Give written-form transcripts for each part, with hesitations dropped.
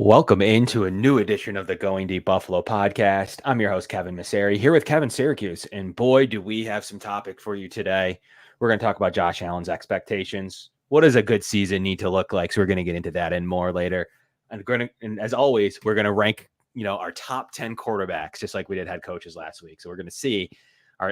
Welcome into a new edition of the Going Deep Buffalo podcast. I'm your host, Kevin Massare, here with Kevin Siracuse. And boy, do we have some topic for you today. We're going to talk about Josh Allen's expectations. What does a good season need to look like? So we're going to get into that and more later. And as always, we're going to rank, our top 10 quarterbacks, just like we did head coaches last week. So we're going to see,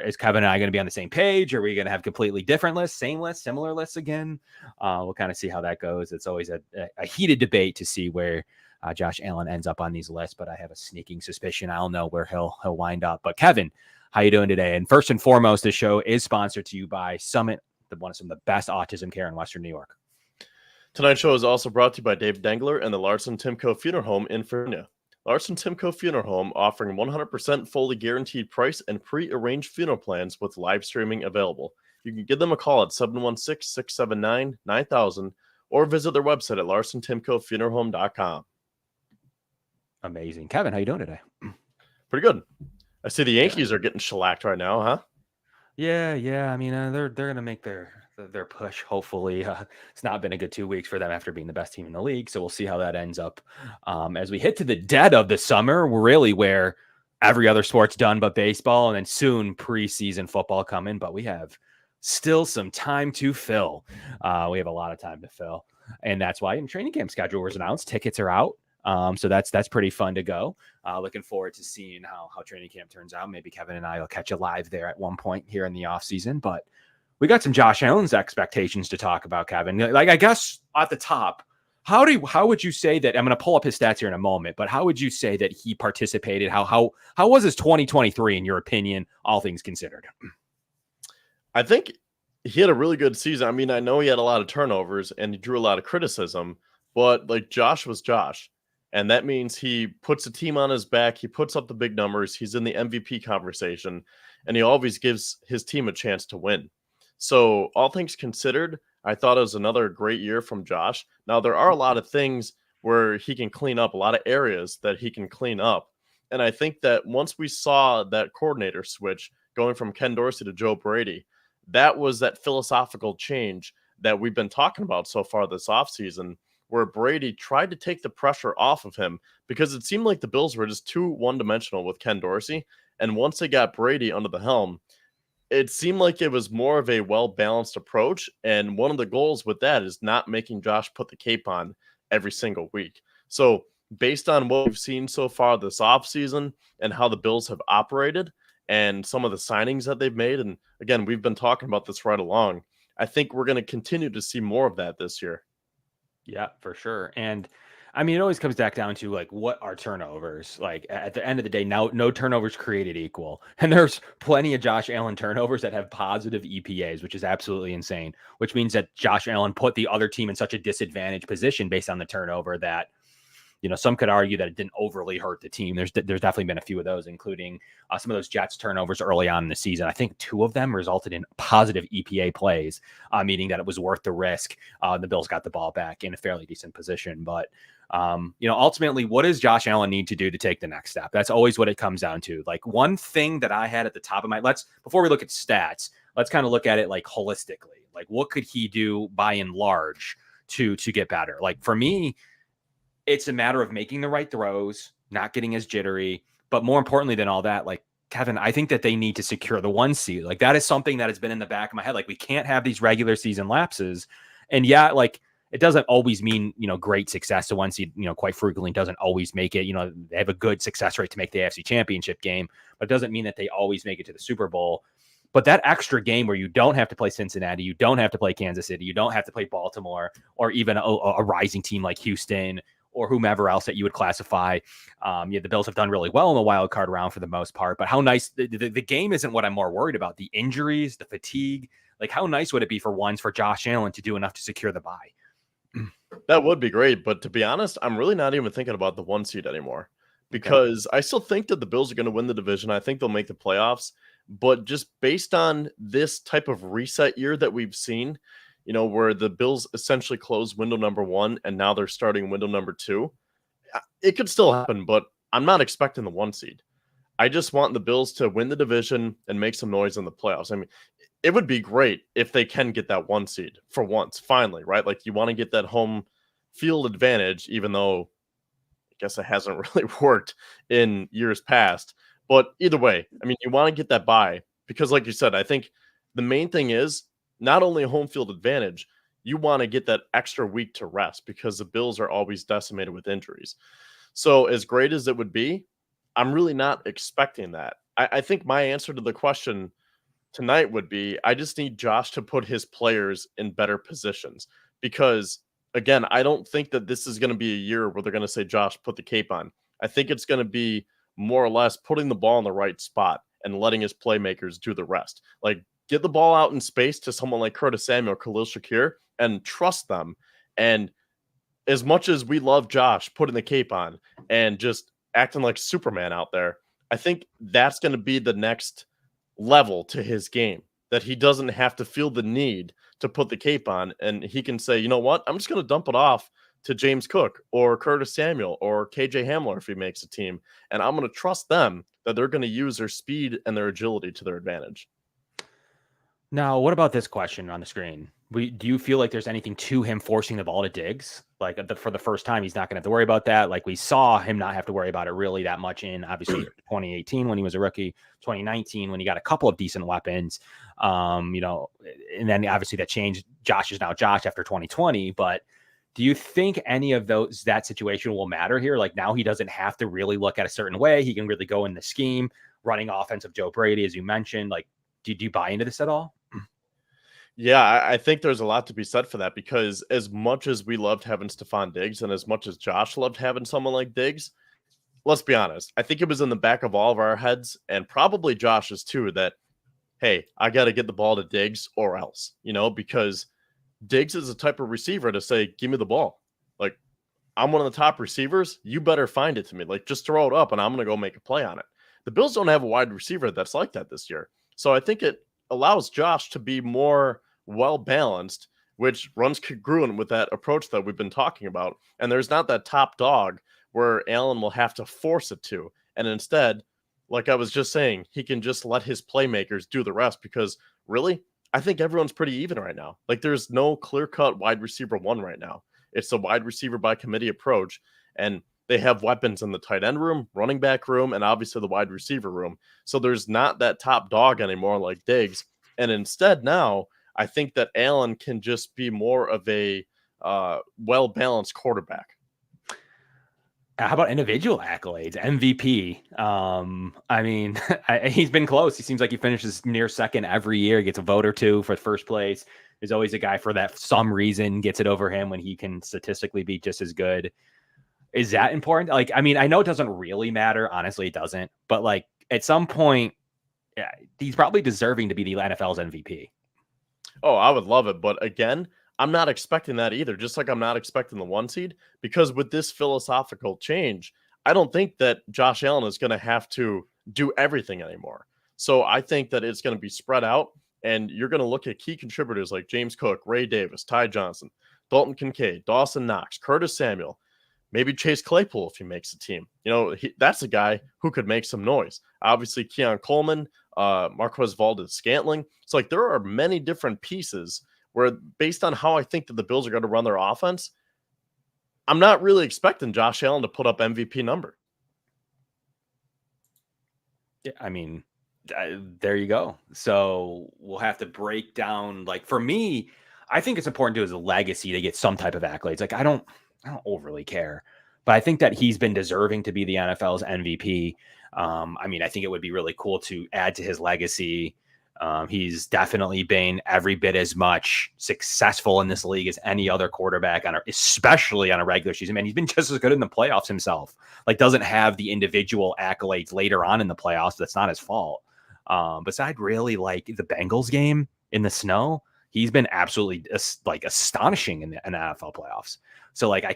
is Kevin and I going to be on the same page? Or are we going to have completely different lists, same lists, similar lists again? We'll kind of see how that goes. It's always a heated debate to see where Josh Allen ends up on these lists, but I have a sneaking suspicion I'll know where he'll wind up. But Kevin, how you doing today? And first and foremost, this show is sponsored to you by Summit, one of some of the best autism care in Western New York. Tonight's show is also brought to you by Dave Dengler and the Larson-Timko Funeral Home in Fredonia. Larson-Timko Funeral Home offering 100% fully guaranteed price and pre-arranged funeral plans with live streaming available. You can give them a call at 716-679-9000 or visit their website at larsontimkofuneralhome.com. Amazing. Kevin, how you doing today? Pretty good. I see the Yankees are getting shellacked right now, huh? Yeah. I mean, they're going to make their push. Hopefully, it's not been a good 2 weeks for them after being the best team in the league. So we'll see how that ends up. As we hit to the dead of the summer, really where every other sport's done but baseball, and then soon preseason football coming. But we have still some time to fill. We have a lot of time to fill, and that's why in training camp schedule was announced. Tickets are out. So that's pretty fun to go. Looking forward to seeing how training camp turns out. Maybe Kevin and I will catch you live there at one point here in the off season, but we got some Josh Allen's expectations to talk about, Kevin. Like, I guess at the top, how would you say that? I'm going to pull up his stats here in a moment, but how would you say that he participated? How was his 2023 in your opinion, all things considered? I think he had a really good season. I mean, I know he had a lot of turnovers and he drew a lot of criticism, but like Josh was Josh. And that means he puts the team on his back. He puts up the big numbers. He's in the MVP conversation, and he always gives his team a chance to win. So all things considered, I thought it was another great year from Josh. Now, there are a lot of things where he can clean up, a lot of areas that he can clean up. And I think that once we saw that coordinator switch going from Ken Dorsey to Joe Brady, that was that philosophical change that we've been talking about so far this offseason, where Brady tried to take the pressure off of him because it seemed like the Bills were just too one-dimensional with Ken Dorsey. And once they got Brady under the helm, it seemed like it was more of a well-balanced approach. And one of the goals with that is not making Josh put the cape on every single week. So based on what we've seen so far this offseason and how the Bills have operated and some of the signings that they've made, and again, we've been talking about this right along, I think we're going to continue to see more of that this year. Yeah, for sure. And I mean, it always comes back down to like, what are turnovers? Like at the end of the day, now no turnovers created equal. And there's plenty of Josh Allen turnovers that have positive EPAs, which is absolutely insane, which means that Josh Allen put the other team in such a disadvantaged position based on the turnover that, some could argue that it didn't overly hurt the team. There's definitely been a few of those, including some of those Jets turnovers early on in the season. I think 2 of them resulted in positive EPA plays, meaning that it was worth the risk. The Bills got the ball back in a fairly decent position. But, ultimately, what does Josh Allen need to do to take the next step? That's always what it comes down to. Like, one thing that I had at the top of my, before we look at stats, let's kind of look at it like holistically. Like, what could he do by and large to get better? Like, for me, it's a matter of making the right throws, not getting as jittery, but more importantly than all that, like, Kevin, I think that they need to secure the 1 seed. Like, that is something that has been in the back of my head. Like, we can't have these regular season lapses. And yeah, like, it doesn't always mean, great success. The 1 seed, quite frequently doesn't always make it. They have a good success rate to make the AFC Championship game, but it doesn't mean that they always make it to the Super Bowl. But that extra game where you don't have to play Cincinnati, you don't have to play Kansas City, you don't have to play Baltimore, or even a rising team like Houston, or whomever else that you would classify. The Bills have done really well in the wild card round for the most part, but how nice the game isn't what I'm more worried about. The injuries, the fatigue, like how nice would it be for Josh Allen to do enough to secure the bye? That would be great. But to be honest, I'm really not even thinking about the 1 seed anymore because I still think that the Bills are going to win the division. I think they'll make the playoffs, but just based on this type of reset year that we've seen, where the Bills essentially closed window number 1 and now they're starting window number 2. It could still happen, but I'm not expecting the 1 seed. I just want the Bills to win the division and make some noise in the playoffs. I mean, it would be great if they can get that 1 seed for once, finally, right? Like, you want to get that home field advantage, even though, guess it hasn't really worked in years past. But either way, I mean, you want to get that bye because, like you said, I think the main thing is not only home field advantage, you want to get that extra week to rest because the Bills are always decimated with injuries. So, as great as it would be, I'm really not expecting that. I think my answer to the question tonight would be I just need Josh to put his players in better positions because, again, I don't think that this is going to be a year where they're going to say, Josh, put the cape on. I think it's going to be more or less putting the ball in the right spot and letting his playmakers do the rest. Like, get the ball out in space to someone like Curtis Samuel, Khalil Shakir, and trust them. And as much as we love Josh putting the cape on and just acting like Superman out there, I think that's going to be the next level to his game, that he doesn't have to feel the need to put the cape on, and he can say, you know what, I'm just going to dump it off to James Cook or Curtis Samuel or KJ Hamler if he makes a team, and I'm going to trust them that they're going to use their speed and their agility to their advantage. Now, what about this question on the screen? Do you feel like there's anything to him forcing the ball to Diggs? Like for the first time, he's not going to have to worry about that. Like we saw him not have to worry about it really that much in obviously 2018 when he was a rookie, 2019 when he got a couple of decent weapons, and then obviously that changed. Josh is now Josh after 2020. But do you think any of that situation will matter here? Like now he doesn't have to really look at a certain way. He can really go in the scheme, running offense of Joe Brady, as you mentioned. Like, do you buy into this at all? Yeah, I think there's a lot to be said for that because as much as we loved having Stephon Diggs and as much as Josh loved having someone like Diggs, let's be honest, I think it was in the back of all of our heads and probably Josh's too that, hey, I got to get the ball to Diggs or else, because Diggs is the type of receiver to say, give me the ball. Like, I'm one of the top receivers. You better find it to me. Like, just throw it up and I'm going to go make a play on it. The Bills don't have a wide receiver that's like that this year. So I think it allows Josh to be more well-balanced, which runs congruent with that approach that we've been talking about. And there's not that top dog where Allen will have to force it to. And instead, like I was just saying, he can just let his playmakers do the rest because really, I think everyone's pretty even right now. Like there's no clear-cut wide receiver one right now. It's a wide receiver by committee approach. And they have weapons in the tight end room, running back room, and obviously the wide receiver room. So there's not that top dog anymore like Diggs. And instead now, I think that Allen can just be more of a well-balanced quarterback. How about individual accolades? MVP. I mean, he's been close. He seems like he finishes near second every year. He gets a vote or two for first place. There's always a guy for that some reason gets it over him when he can statistically be just as good. Is that important? Like, I mean, I know it doesn't really matter. Honestly, it doesn't. But like at some point, yeah, he's probably deserving to be the NFL's MVP. Oh, I would love it. But again, I'm not expecting that either. Just like I'm not expecting the 1 seed, because with this philosophical change, I don't think that Josh Allen is going to have to do everything anymore. So I think that it's going to be spread out, and you're going to look at key contributors like James Cook, Ray Davis, Ty Johnson, Dalton Kincaid, Dawson Knox, Curtis Samuel, maybe Chase Claypool if he makes a team. That's a guy who could make some noise. Obviously, Keon Coleman, Marquez Valdes-Scantling. It's like there are many different pieces where based on how I think that the Bills are going to run their offense, I'm not really expecting Josh Allen to put up MVP number. Yeah, I mean, there you go. So we'll have to break down. Like for me, I think it's important to his legacy to get some type of accolades. Like I don't overly care, but I think that he's been deserving to be the NFL's MVP. I mean, I think it would be really cool to add to his legacy. He's definitely been every bit as much successful in this league as any other quarterback especially on a regular season. Man, he's been just as good in the playoffs himself. Like doesn't have the individual accolades later on in the playoffs. That's not his fault. Besides really like the Bengals game in the snow, he's been absolutely like astonishing in the NFL playoffs. So like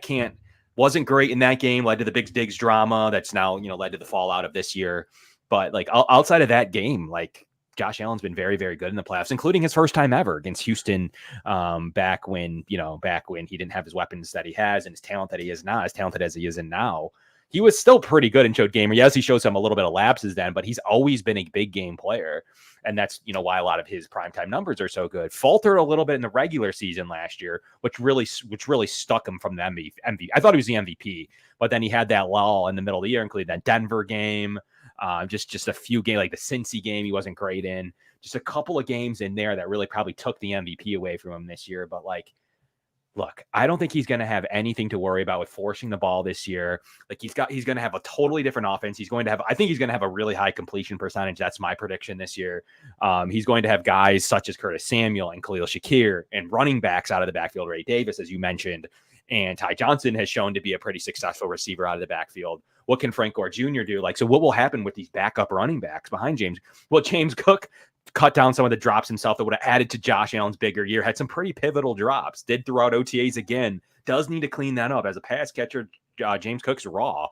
wasn't great in that game, led to the Big Diggs drama that's now, led to the fallout of this year. But like outside of that game, like Josh Allen's been very, very good in the playoffs, including his first time ever against Houston back when he didn't have his weapons that he has and his talent that he is not as talented as he is in now. he was still pretty good and showed gamer. Yes, he shows some a little bit of lapses then, but he's always been a big game player. And that's, why a lot of his primetime numbers are so good. Faltered a little bit in the regular season last year, which really stuck him from the MVP. I thought he was the MVP, but then he had that lull in the middle of the year, including that Denver game, just a few games, like the Cincy game he wasn't great in. Just a couple of games in there that really probably took the MVP away from him this year. But look, I don't think he's going to have anything to worry about with forcing the ball this year. Like he's going to have a totally different offense. I think he's going to have a really high completion percentage. That's my prediction this year. He's going to have guys such as Curtis Samuel and Khalil Shakir and running backs out of the backfield, Ray Davis, as you mentioned. And Ty Johnson has shown to be a pretty successful receiver out of the backfield. What can Frank Gore Jr. do? So what will happen with these backup running backs behind James? Well, James Cook cut down some of the drops himself that would have added to Josh Allen's bigger year, had some pretty pivotal drops, did throughout OTAs again, does need to clean that up. As a pass catcher, James Cook's raw.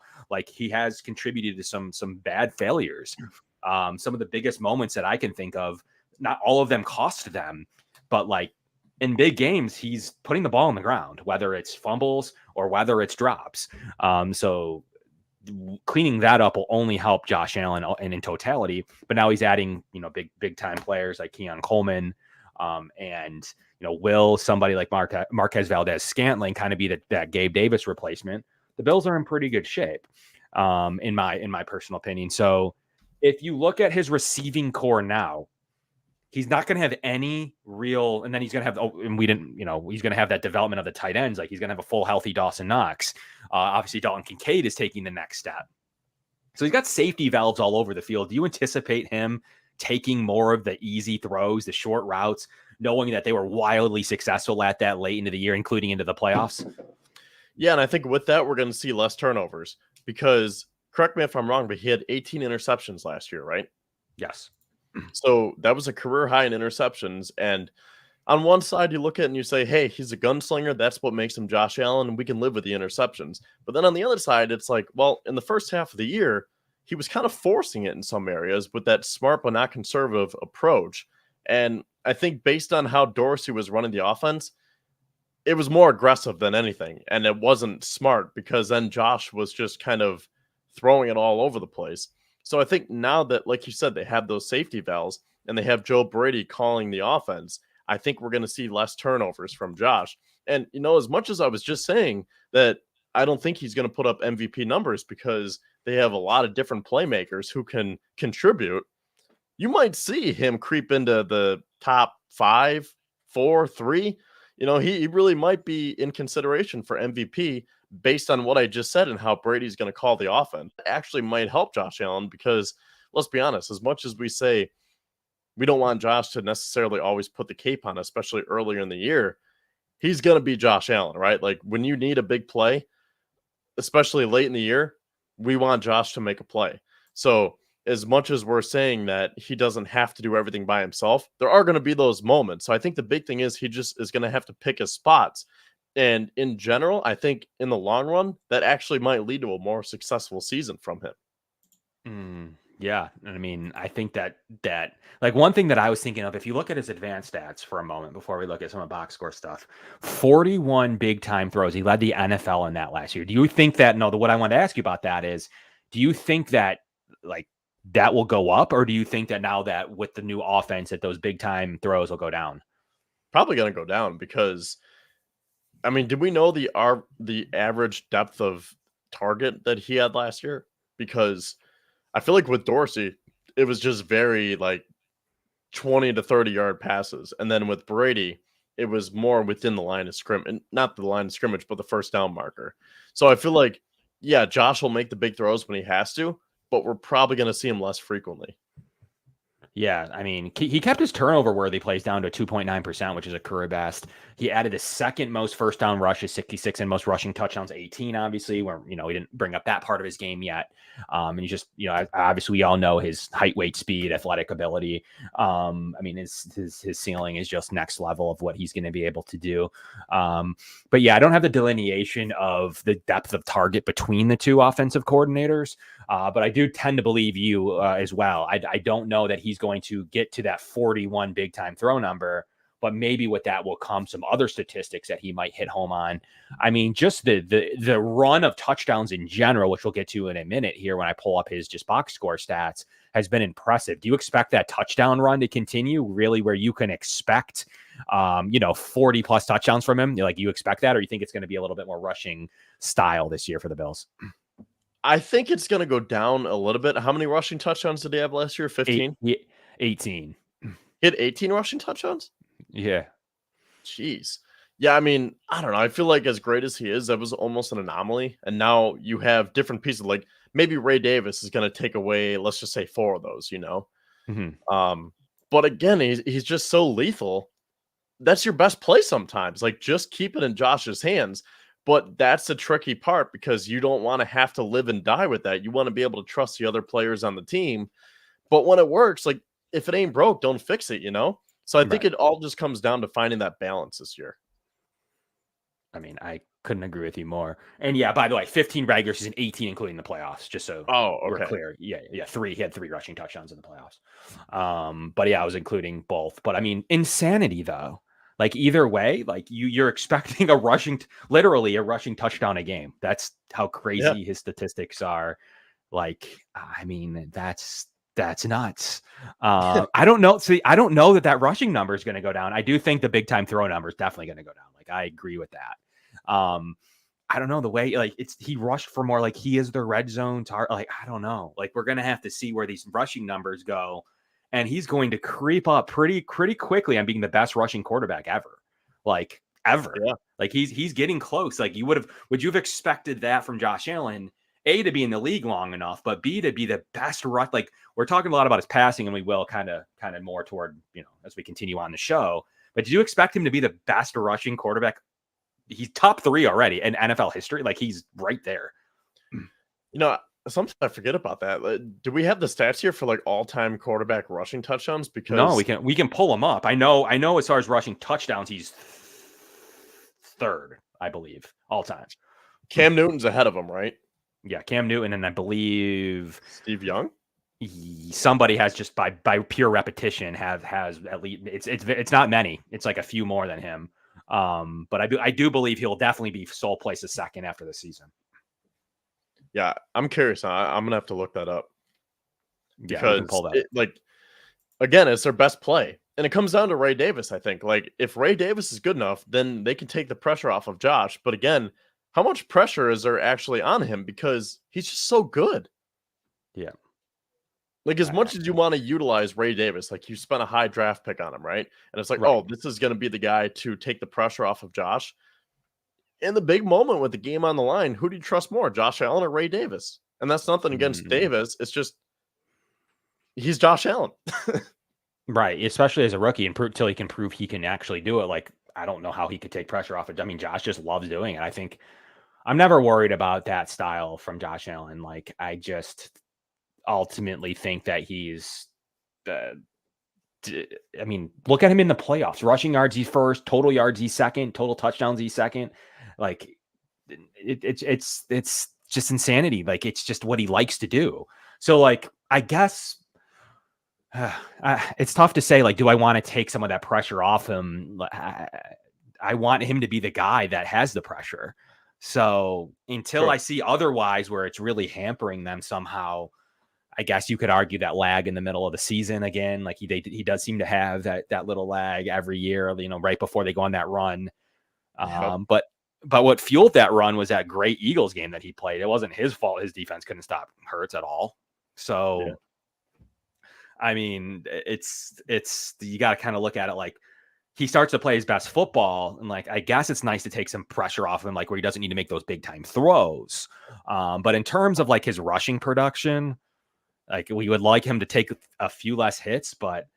He has contributed to some bad failures. Some of the biggest moments that I can think of, not all of them cost them, but in big games, he's putting the ball on the ground, whether it's fumbles or whether it's drops. So cleaning that up will only help Josh Allen and in totality, but now he's adding, big time players like Keon Coleman, and will somebody like Marquez Valdez-Scantling kind of be that Gabe Davis replacement? The Bills are in pretty good shape, in my personal opinion. So if you look at his receiving core now, he's not going to have any real, and then he's going to have, he's going to have that development of the tight ends. He's going to have a full healthy Dawson Knox. Obviously Dalton Kincaid is taking the next step. So he's got safety valves all over the field. Do you anticipate him taking more of the easy throws, the short routes, knowing that they were wildly successful at that late into the year, including into the playoffs? Yeah. And I think with that, we're going to see less turnovers because, correct me if I'm wrong, but he had 18 interceptions last year, right? Yes. So that was a career high in interceptions. And on one side, you look at it and you say, hey, he's a gunslinger. That's what makes him Josh Allen, and we can live with the interceptions. But then on the other side, it's well, in the first half of the year, he was kind of forcing it in some areas with that smart but not conservative approach. And I think based on how Dorsey was running the offense, it was more aggressive than anything. And it wasn't smart because then Josh was just kind of throwing it all over the place. So I think now that, like you said, they have those safety valves and they have Joe Brady calling the offense, I think we're going to see less turnovers from Josh. And, as much as I was just saying that I don't think he's going to put up MVP numbers because they have a lot of different playmakers who can contribute, you might see him creep into the top 5, 4, 3. He really might be in consideration for MVP based on what I just said and how Brady's going to call the offense. It actually might help Josh Allen because, let's be honest, as much as we say we don't want Josh to necessarily always put the cape on, especially earlier in the year, he's going to be Josh Allen, right? When you need a big play, especially late in the year, we want Josh to make a play. So as much as we're saying that he doesn't have to do everything by himself, there are going to be those moments. So I think the big thing is he just is going to have to pick his spots. And in general, I think in the long run, that actually might lead to a more successful season from him. Yeah. And I think that one thing that I was thinking of, if you look at his advanced stats for a moment before we look at some of the box score stuff, 41 big time throws. He led the NFL in that last year. Do you think that, what I wanted to ask you about that is, do you think that that will go up, or do you think that now that with the new offense that those big time throws will go down? Probably going to go down because, did we know the average depth of target that he had last year? Because I feel like with Dorsey, it was just very 20 to 30 yard passes. And then with Brady, it was more within the line of scrimmage, and not the line of scrimmage, but the first down marker. So I feel like, yeah, Josh will make the big throws when he has to, but we're probably going to see him less frequently. Yeah, he kept his turnover worthy plays down to 2.9%, which is a career best. He added the second most first down rushes, 66, and most rushing touchdowns, 18, obviously, where, he didn't bring up that part of his game yet. And he just, obviously we all know his height, weight, speed, athletic ability. His ceiling is just next level of what he's going to be able to do. But yeah, I don't have the delineation of the depth of target between the two offensive coordinators. But I do tend to believe you as well. I don't know that he's going to get to that 41 big time throw number but maybe with that will come some other statistics that he might hit home on. I mean, just the run of touchdowns in general, which we'll get to in a minute here when I pull up his just box score stats, has been impressive. Do you expect that touchdown run to continue, really, where you can expect 40 plus touchdowns from him? Like, you expect that, or you think it's going to be a little bit more rushing style this year for the Bills? I think it's going to go down a little bit. How many rushing touchdowns did he have last year? 15? 18. He had 18 rushing touchdowns? Yeah. Jeez. Yeah, I mean, I don't know. I feel like as great as he is, that was almost an anomaly. And now you have different pieces. Like maybe Ray Davis is going to take away, let's just say 4 of those, But again, he's just so lethal. That's your best play sometimes. Like just keep it in Josh's hands. But that's the tricky part because you don't want to have to live and die with that. You want to be able to trust the other players on the team. But when it works, like if it ain't broke, don't fix it, So I think it all just comes down to finding that balance this year. I mean, I couldn't agree with you more. And yeah, by the way, 15 regular season, 18 including the playoffs, just so we're clear. Yeah, 3. He had 3 rushing touchdowns in the playoffs. But yeah, I was including both. But I mean, insanity though. Like either way, like you're expecting literally a rushing touchdown a game. That's how crazy his statistics are. Like, I mean, that's nuts. I don't know. See, I don't know that rushing number is going to go down. I do think the big time throw number is definitely going to go down. Like I agree with that. I don't know the way, like he rushed for more, like he is the red zone target. Like, I don't know, like we're going to have to see where these rushing numbers go. And he's going to creep up pretty quickly on being the best rushing quarterback ever. Like ever. Yeah. Like he's getting close. Like would you have expected that from Josh Allen? A, to be in the league long enough, but B, to be the best rush. Like we're talking a lot about his passing, and we will kind of more toward, as we continue on the show. But did you expect him to be the best rushing quarterback? He's top 3 already in NFL history. Like he's right there. Sometimes I forget about that. Do we have the stats here for like all-time quarterback rushing touchdowns? Because no, we can pull them up. I know as far as rushing touchdowns, he's 3rd, I believe, all time. Cam Newton's ahead of him, right? Yeah, Cam Newton, and I believe Steve Young. Somebody has just by pure repetition has at least it's not many. It's like a few more than him. But I do believe he'll definitely be sole place a second after the season. Yeah, I'm curious. I'm gonna have to look that up because again, it's their best play, and it comes down to Ray Davis. I think like if Ray Davis is good enough, then they can take the pressure off of Josh. But again, how much pressure is there actually on him because he's just so good? Yeah. Like as much as you want to utilize Ray Davis, like you spent a high draft pick on him, right? And it's like, this is going to be the guy to take the pressure off of Josh. In the big moment with the game on the line, who do you trust more, Josh Allen or Ray Davis? And that's nothing against Davis. It's just he's Josh Allen. Right. Especially as a rookie until he can prove he can actually do it. Like, I don't know how he could take pressure off it. I mean, Josh just loves doing it. I think I'm never worried about that style from Josh Allen. Like, I just ultimately think that he's I mean, look at him in the playoffs. Rushing yards, he's first. Total yards, he's second. Total touchdowns, he's second. Like, it's just insanity. Like, it's just what he likes to do. So, like, I guess it's tough to say, like, do I want to take some of that pressure off him? I want him to be the guy that has the pressure. So until I see otherwise, where it's really hampering them somehow, I guess you could argue that lag in the middle of the season again. Like he does seem to have that little lag every year, right before they go on that run. But what fueled that run was that great Eagles game that he played. It wasn't his fault. His defense couldn't stop Hurts at all. So, I mean, it's you got to kind of look at it like he starts to play his best football. And like, I guess it's nice to take some pressure off him, like where he doesn't need to make those big time throws. But in terms of like his rushing production, like we would like him to take a few less hits, but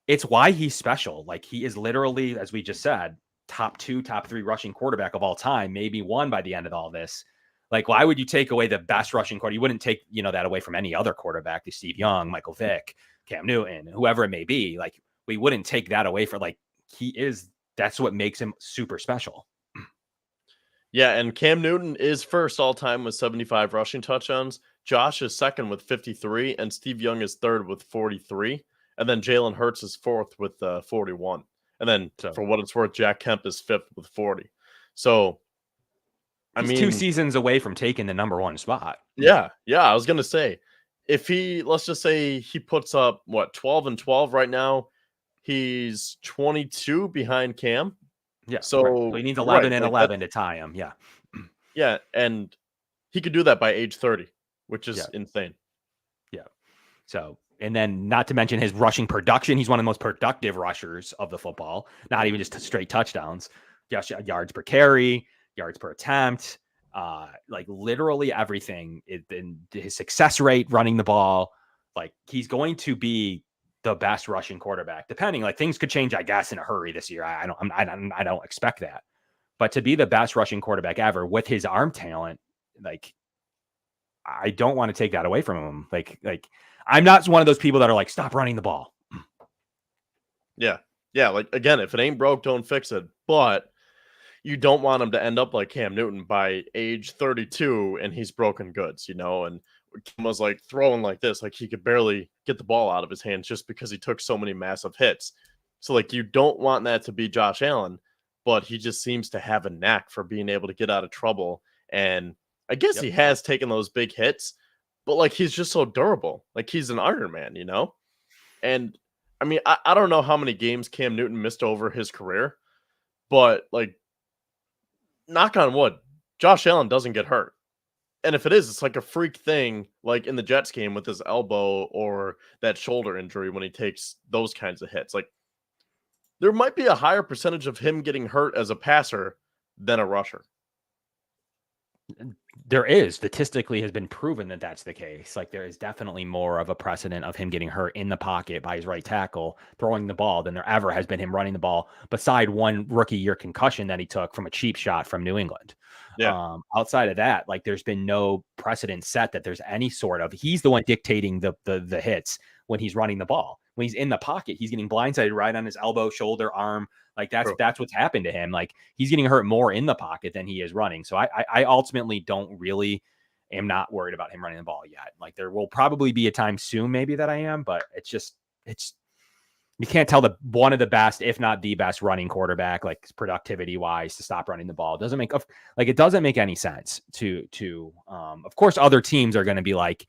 it's why he's special. Like he is literally, as we just said, top 2, top 3 rushing quarterback of all time, maybe 1 by the end of all this. Like, why would you take away the best rushing quarterback? You wouldn't take, that away from any other quarterback, Steve Young, Michael Vick, Cam Newton, whoever it may be. Like, we wouldn't take that away for that's what makes him super special. Yeah, and Cam Newton is first all time with 75 rushing touchdowns. Josh is second with 53, and Steve Young is third with 43. And then Jalen Hurts is fourth with 41. And then So for what it's worth, Jack Kemp is 5th with 40. So, I he's mean, 2 seasons away from taking the number 1 spot. yeah, I was going to say, if let's just say he puts up, 12 and 12 right now, he's 22 behind Cam. Yeah. So, So he needs 11 right, and like 11 to tie him. Yeah. yeah, and he could do that by age 30, which is Yeah. insane. Yeah. So, and then not to mention his rushing production. He's one of the most productive rushers of the football, not even just straight touchdowns, just yards per carry, yards per attempt, like literally everything. In his success rate running the ball, like he's going to be the best rushing quarterback. Depending, like things could change, I guess, in a hurry this year. I don't expect that, but to be the best rushing quarterback ever with his arm talent, like I don't want to take that away from him. Like I'm not one of those people that are like, stop running the ball. Yeah. Like again, if it ain't broke, don't fix it. But you don't want him to end up like Cam Newton by age 32 and he's broken goods, and Cam was like throwing like this, like he could barely get the ball out of his hands just because he took so many massive hits. So like you don't want that to be Josh Allen, but he just seems to have a knack for being able to get out of trouble. And I guess he has taken those big hits, but like he's just so durable. Like he's an Iron Man, And I mean, I don't know how many games Cam Newton missed over his career, but like, knock on wood, Josh Allen doesn't get hurt. And if it is, it's like a freak thing, like in the Jets game with his elbow or that shoulder injury when he takes those kinds of hits. Like, there might be a higher percentage of him getting hurt as a passer than a rusher. There is statistically has been proven that that's the case. Like there is definitely more of a precedent of him getting hurt in the pocket by his right tackle throwing the ball than there ever has been him running the ball, beside one rookie year concussion that he took from a cheap shot from New England. Yeah. Outside of that, like there's been no precedent set that there's any sort of, he's the one dictating the hits when he's running the ball. When he's in the pocket, he's getting blindsided right on his elbow, shoulder, arm. Like that's what's happened to him. Like he's getting hurt more in the pocket than he is running. So I ultimately am not worried about him running the ball yet. Like there will probably be a time soon maybe that I am, but it's you can't tell one of the best, if not the best running quarterback, like productivity wise, to stop running the ball. It doesn't make any sense to of course other teams are going to be like,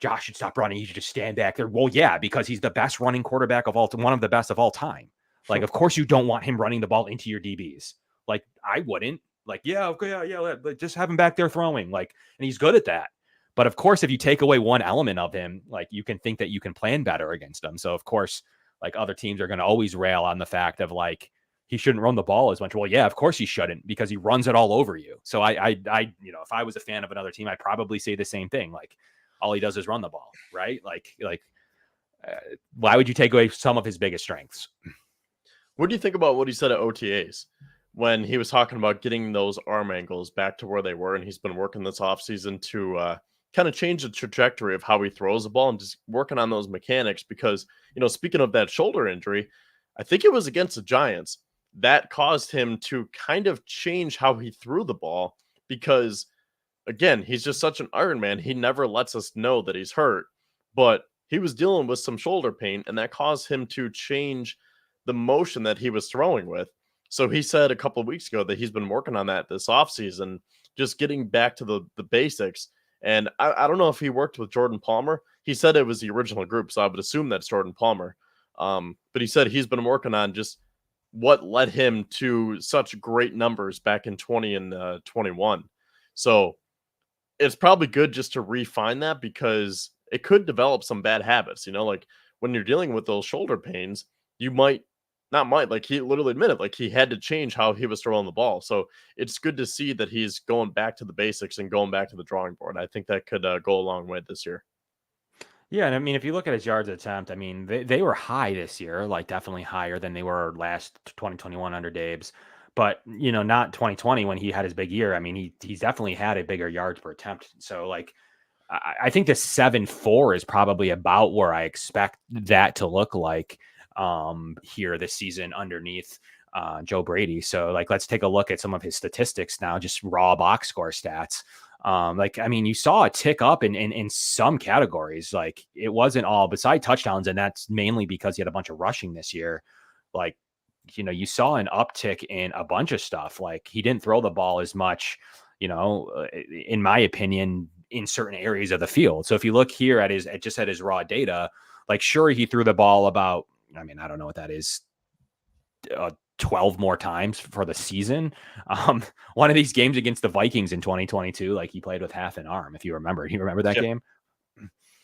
Josh should stop running. He should just stand back there. Well, yeah, because he's the best running quarterback one of the best of all time. Like, of course you don't want him running the ball into your DBs. Like I wouldn't. Like, yeah, okay, yeah, just have him back there throwing. Like, and he's good at that. But of course, if you take away one element of him, like you can think that you can plan better against him. So of course, like other teams are going to always rail on the fact of like, he shouldn't run the ball as much. Well, yeah, of course he shouldn't, because he runs it all over you. So I if I was a fan of another team, I'd probably say the same thing. Like all he does is run the ball, right? Why would you take away some of his biggest strengths? What do you think about what he said at OTAs when he was talking about getting those arm angles back to where they were? And he's been working this offseason to kind of change the trajectory of how he throws the ball and just working on those mechanics. Because, speaking of that shoulder injury, I think it was against the Giants that caused him to kind of change how he threw the ball, because again, he's just such an Iron Man. He never lets us know that he's hurt, but he was dealing with some shoulder pain, and that caused him to change the motion that he was throwing with. So he said a couple of weeks ago that he's been working on that this offseason, just getting back to the basics. And I don't know if he worked with Jordan Palmer. He said it was the original group, so I would assume that's Jordan Palmer. But he said he's been working on just what led him to such great numbers back in 20 and 21. So it's probably good just to refine that, because it could develop some bad habits. Like when you're dealing with those shoulder pains, you like he literally admitted, like he had to change how he was throwing the ball. So it's good to see that he's going back to the basics and going back to the drawing board. I think that could go a long way this year. Yeah, and I mean, if you look at his yards attempt, I mean, they were high this year, like definitely higher than they were last 2021 under Dave's. But, not 2020 when he had his big year. I mean, he's definitely had a bigger yards per attempt. So, like, I think the 7.4 is probably about where I expect that to look like here this season underneath Joe Brady. So, like, let's take a look at some of his statistics now, just raw box score stats. Like, I mean, you saw a tick up in some categories. Like, it wasn't all beside touchdowns, and that's mainly because he had a bunch of rushing this year. Like, you saw an uptick in a bunch of stuff. Like, he didn't throw the ball as much, in my opinion, in certain areas of the field. So if you look here at his raw data, like, sure, he threw the ball about, I mean, I don't know what that is, 12 more times for the season. One of these games against the Vikings in 2022, like, he played with half an arm. If you remember that game?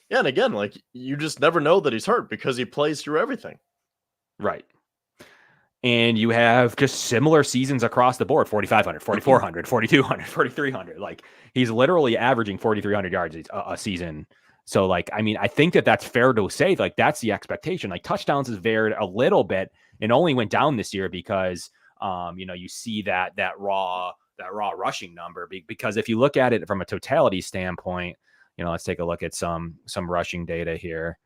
Yeah. And again, like, you just never know that he's hurt because he plays through everything. Right. And you have just similar seasons across the board, 4,500, 4,400, 4,200, 4,300. Like, he's literally averaging 4,300 yards a season. So, like, I mean, I think that's fair to say, like, that's the expectation. Like, touchdowns has varied a little bit and only went down this year because, you see that raw rushing number. Because if you look at it from a totality standpoint, let's take a look at some rushing data here.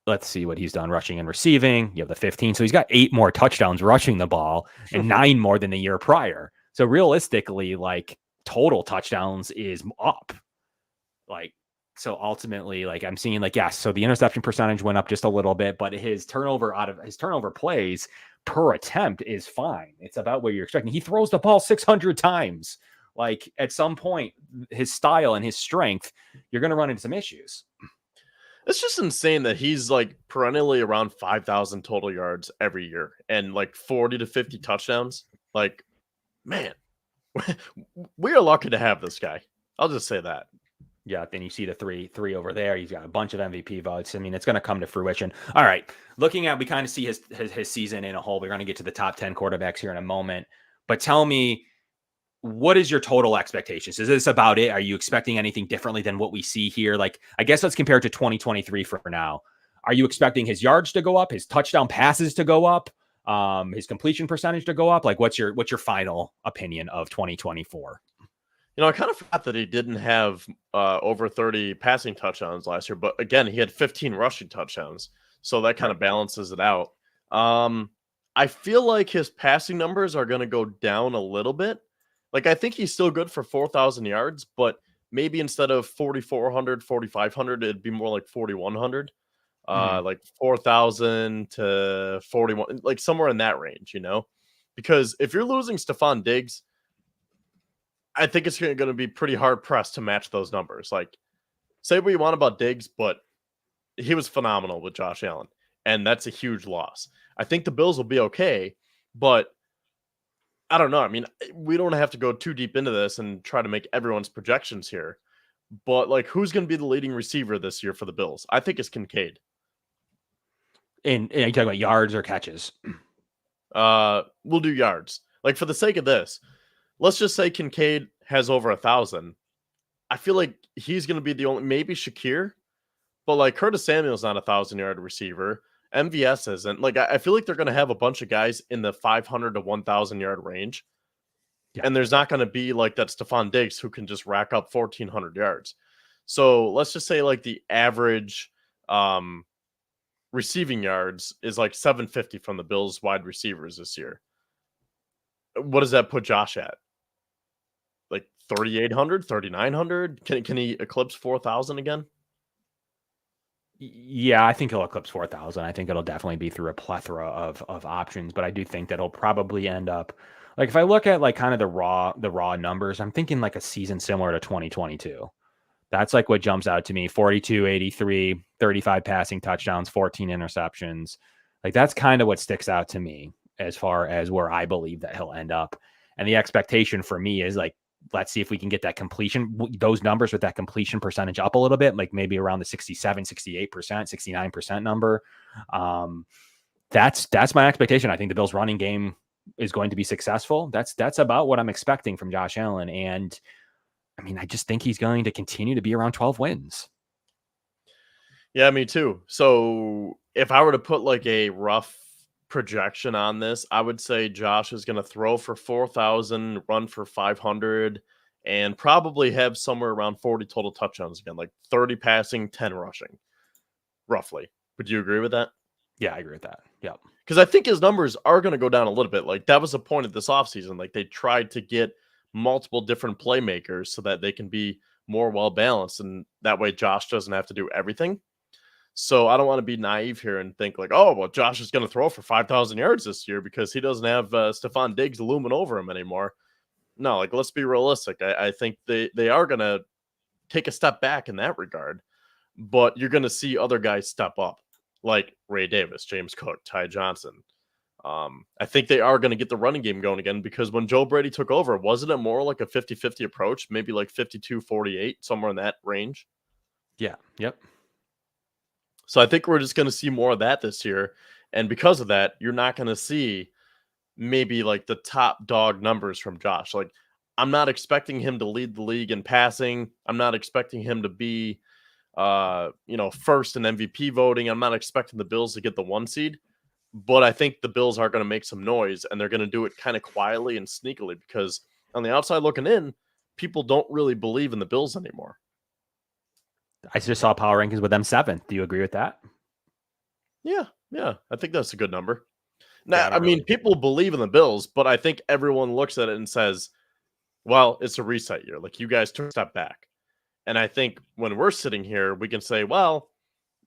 Let's see what he's done rushing and receiving. You have the 15. So he's got 8 more touchdowns rushing the ball and 9 more than the year prior. So realistically, like, total touchdowns is up. Like, so ultimately, like, I'm seeing, like, yes, so the interception percentage went up just a little bit, but his turnover plays per attempt is fine. It's about what you're expecting. He throws the ball 600 times. Like, at some point, his style and his strength, you're going to run into some issues. It's just insane that he's, like, perennially around 5,000 total yards every year and, like, 40 to 50 touchdowns. Like, man, we are lucky to have this guy. I'll just say that. Yeah, then you see the three over there. He's got a bunch of MVP votes. I mean, it's going to come to fruition. All right, looking at, we kind of see his season in a whole. We're going to get to the top 10 quarterbacks here in a moment. But tell me, what is your total expectations? Is this about it? Are you expecting anything differently than what we see here? Like, I guess let's compare it to 2023 for now. Are you expecting his yards to go up, his touchdown passes to go up, his completion percentage to go up? Like, what's your final opinion of 2024? I kind of forgot that he didn't have over 30 passing touchdowns last year, but again, he had 15 rushing touchdowns, so that kind of balances it out. I feel like his passing numbers are going to go down a little bit. Like, I think he's still good for 4,000 yards, but maybe instead of 4,400, 4,500, it'd be more like 4,100, like 4,000 to 41, like somewhere in that range, because if you're losing Stephon Diggs, I think it's going to be pretty hard pressed to match those numbers. Like, say what you want about Diggs, but he was phenomenal with Josh Allen, and that's a huge loss. I think the Bills will be okay, but I don't know. I mean, we don't have to go too deep into this and try to make everyone's projections here, but, like, who's going to be the leading receiver this year for the Bills? I think it's Kincaid. And are you talking about yards or catches? We'll do yards. Like, for the sake of this, let's just say Kincaid has over 1,000. I feel like he's going to be the only, maybe Shakir, but, like, Curtis Samuel's not 1,000-yard receiver. MVS isn't. Like, I feel like they're going to have a bunch of guys in the 500 to 1,000-yard range. Yeah. And there's not going to be, like, that Stephon Diggs who can just rack up 1,400 yards. So let's just say, like, the average receiving yards is like 750 from the Bills wide receivers this year. What does that put Josh at? Like 3,800, 3,900? Can he eclipse 4,000 again? Yeah, I think he'll eclipse 4,000. I think it'll definitely be through a plethora of options, but I do think that he'll probably end up, like, if I look at, like, kind of the raw numbers, I'm thinking like a season similar to 2022. That's like what jumps out to me: 42, 83, 35 passing touchdowns, 14 interceptions. Like, that's kind of what sticks out to me as far as where I believe that he'll end up. And the expectation for me is, like, let's see if we can get that completion, those numbers with that completion percentage up a little bit, like maybe around the 67, 68%, 69% number. That's my expectation. I think the Bills running game is going to be successful. That's about what I'm expecting from Josh Allen. And I mean, I just think he's going to continue to be around 12 wins. Yeah, me too. So if I were to put like a rough projection on this, I would say Josh is going to throw for 4,000, run for 500, and probably have somewhere around 40 total touchdowns again, like 30 passing, 10 rushing, roughly. Would you agree with that? Yeah, I agree with that. Yeah. Because I think his numbers are going to go down a little bit. Like, that was the point of this offseason. Like, they tried to get multiple different playmakers so that they can be more well balanced, and that way Josh doesn't have to do everything. So I don't want to be naive here and think like, oh, well, Josh is going to throw for 5,000 yards this year because he doesn't have Stephon Diggs looming over him anymore. No, like, let's be realistic. I think they are going to take a step back in that regard, but you're going to see other guys step up, like Ray Davis, James Cook, Ty Johnson. I think they are going to get the running game going again, because when Joe Brady took over, wasn't it more like a 50-50 approach, maybe like 52-48, somewhere in that range? Yeah. Yep. So I think we're just going to see more of that this year. And because of that, you're not going to see maybe like the top dog numbers from Josh. Like, I'm not expecting him to lead the league in passing. I'm not expecting him to be, first in MVP voting. I'm not expecting the Bills to get the 1 seed. But I think the Bills are going to make some noise, and they're going to do it kind of quietly and sneakily, because on the outside looking in, people don't really believe in the Bills anymore. I just saw power rankings with them 7th. Do you agree with that? Yeah. I think that's a good number. Now, Yeah, I mean, people believe in the Bills, but I think everyone looks at it and says, well, it's a reset year. Like, you guys took a step back. And I think when we're sitting here, we can say, well,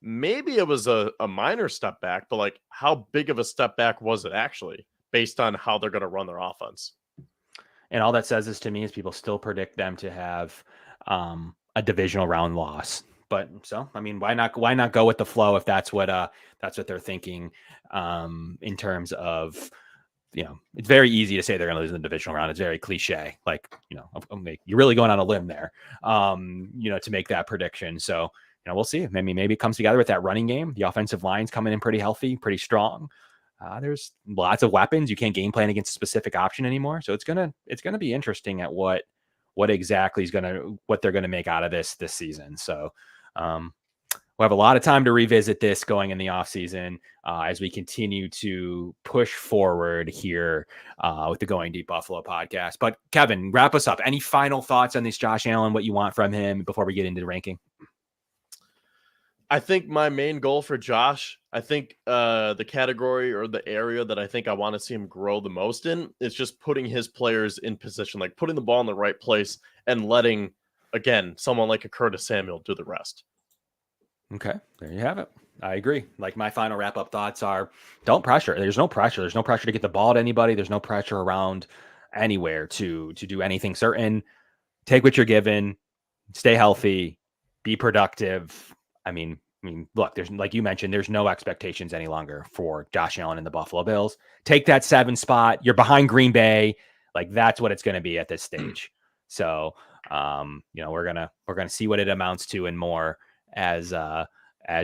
maybe it was a minor step back, but like, how big of a step back was it actually, based on how they're going to run their offense? And all that says is, to me, is people still predict them to have a divisional round loss. But so, I mean, why not go with the flow if that's what they're thinking, in terms of, it's very easy to say they're going to lose in the divisional round. It's very cliche. Like, you're really going on a limb there, to make that prediction. So, we'll see. Maybe it comes together with that running game. The offensive line's coming in pretty healthy, pretty strong. There's lots of weapons. You can't game plan against a specific option anymore. So it's gonna be interesting at what exactly what they're gonna make out of this season. So we'll have a lot of time to revisit this going in the offseason, as we continue to push forward here with the Going Deep Buffalo podcast. But Kevin, wrap us up. Any final thoughts on this Josh Allen, what you want from him before we get into the ranking? I think my main goal for Josh, I think the category or the area that I think I want to see him grow the most in is just putting his players in position, like putting the ball in the right place and letting, again, someone like a Curtis Samuel do the rest. Okay, there you have it. I agree. Like, my final wrap-up thoughts are, don't pressure. There's no pressure. There's no pressure to get the ball to anybody. There's no pressure around anywhere to do anything certain. Take what you're given, stay healthy, be productive. I mean, look, there's, like you mentioned, there's no expectations any longer for Josh Allen and the Buffalo Bills. Take that 7 spot. You're behind Green Bay. Like, that's what it's going to be at this stage. So, we're gonna see what it amounts to and more as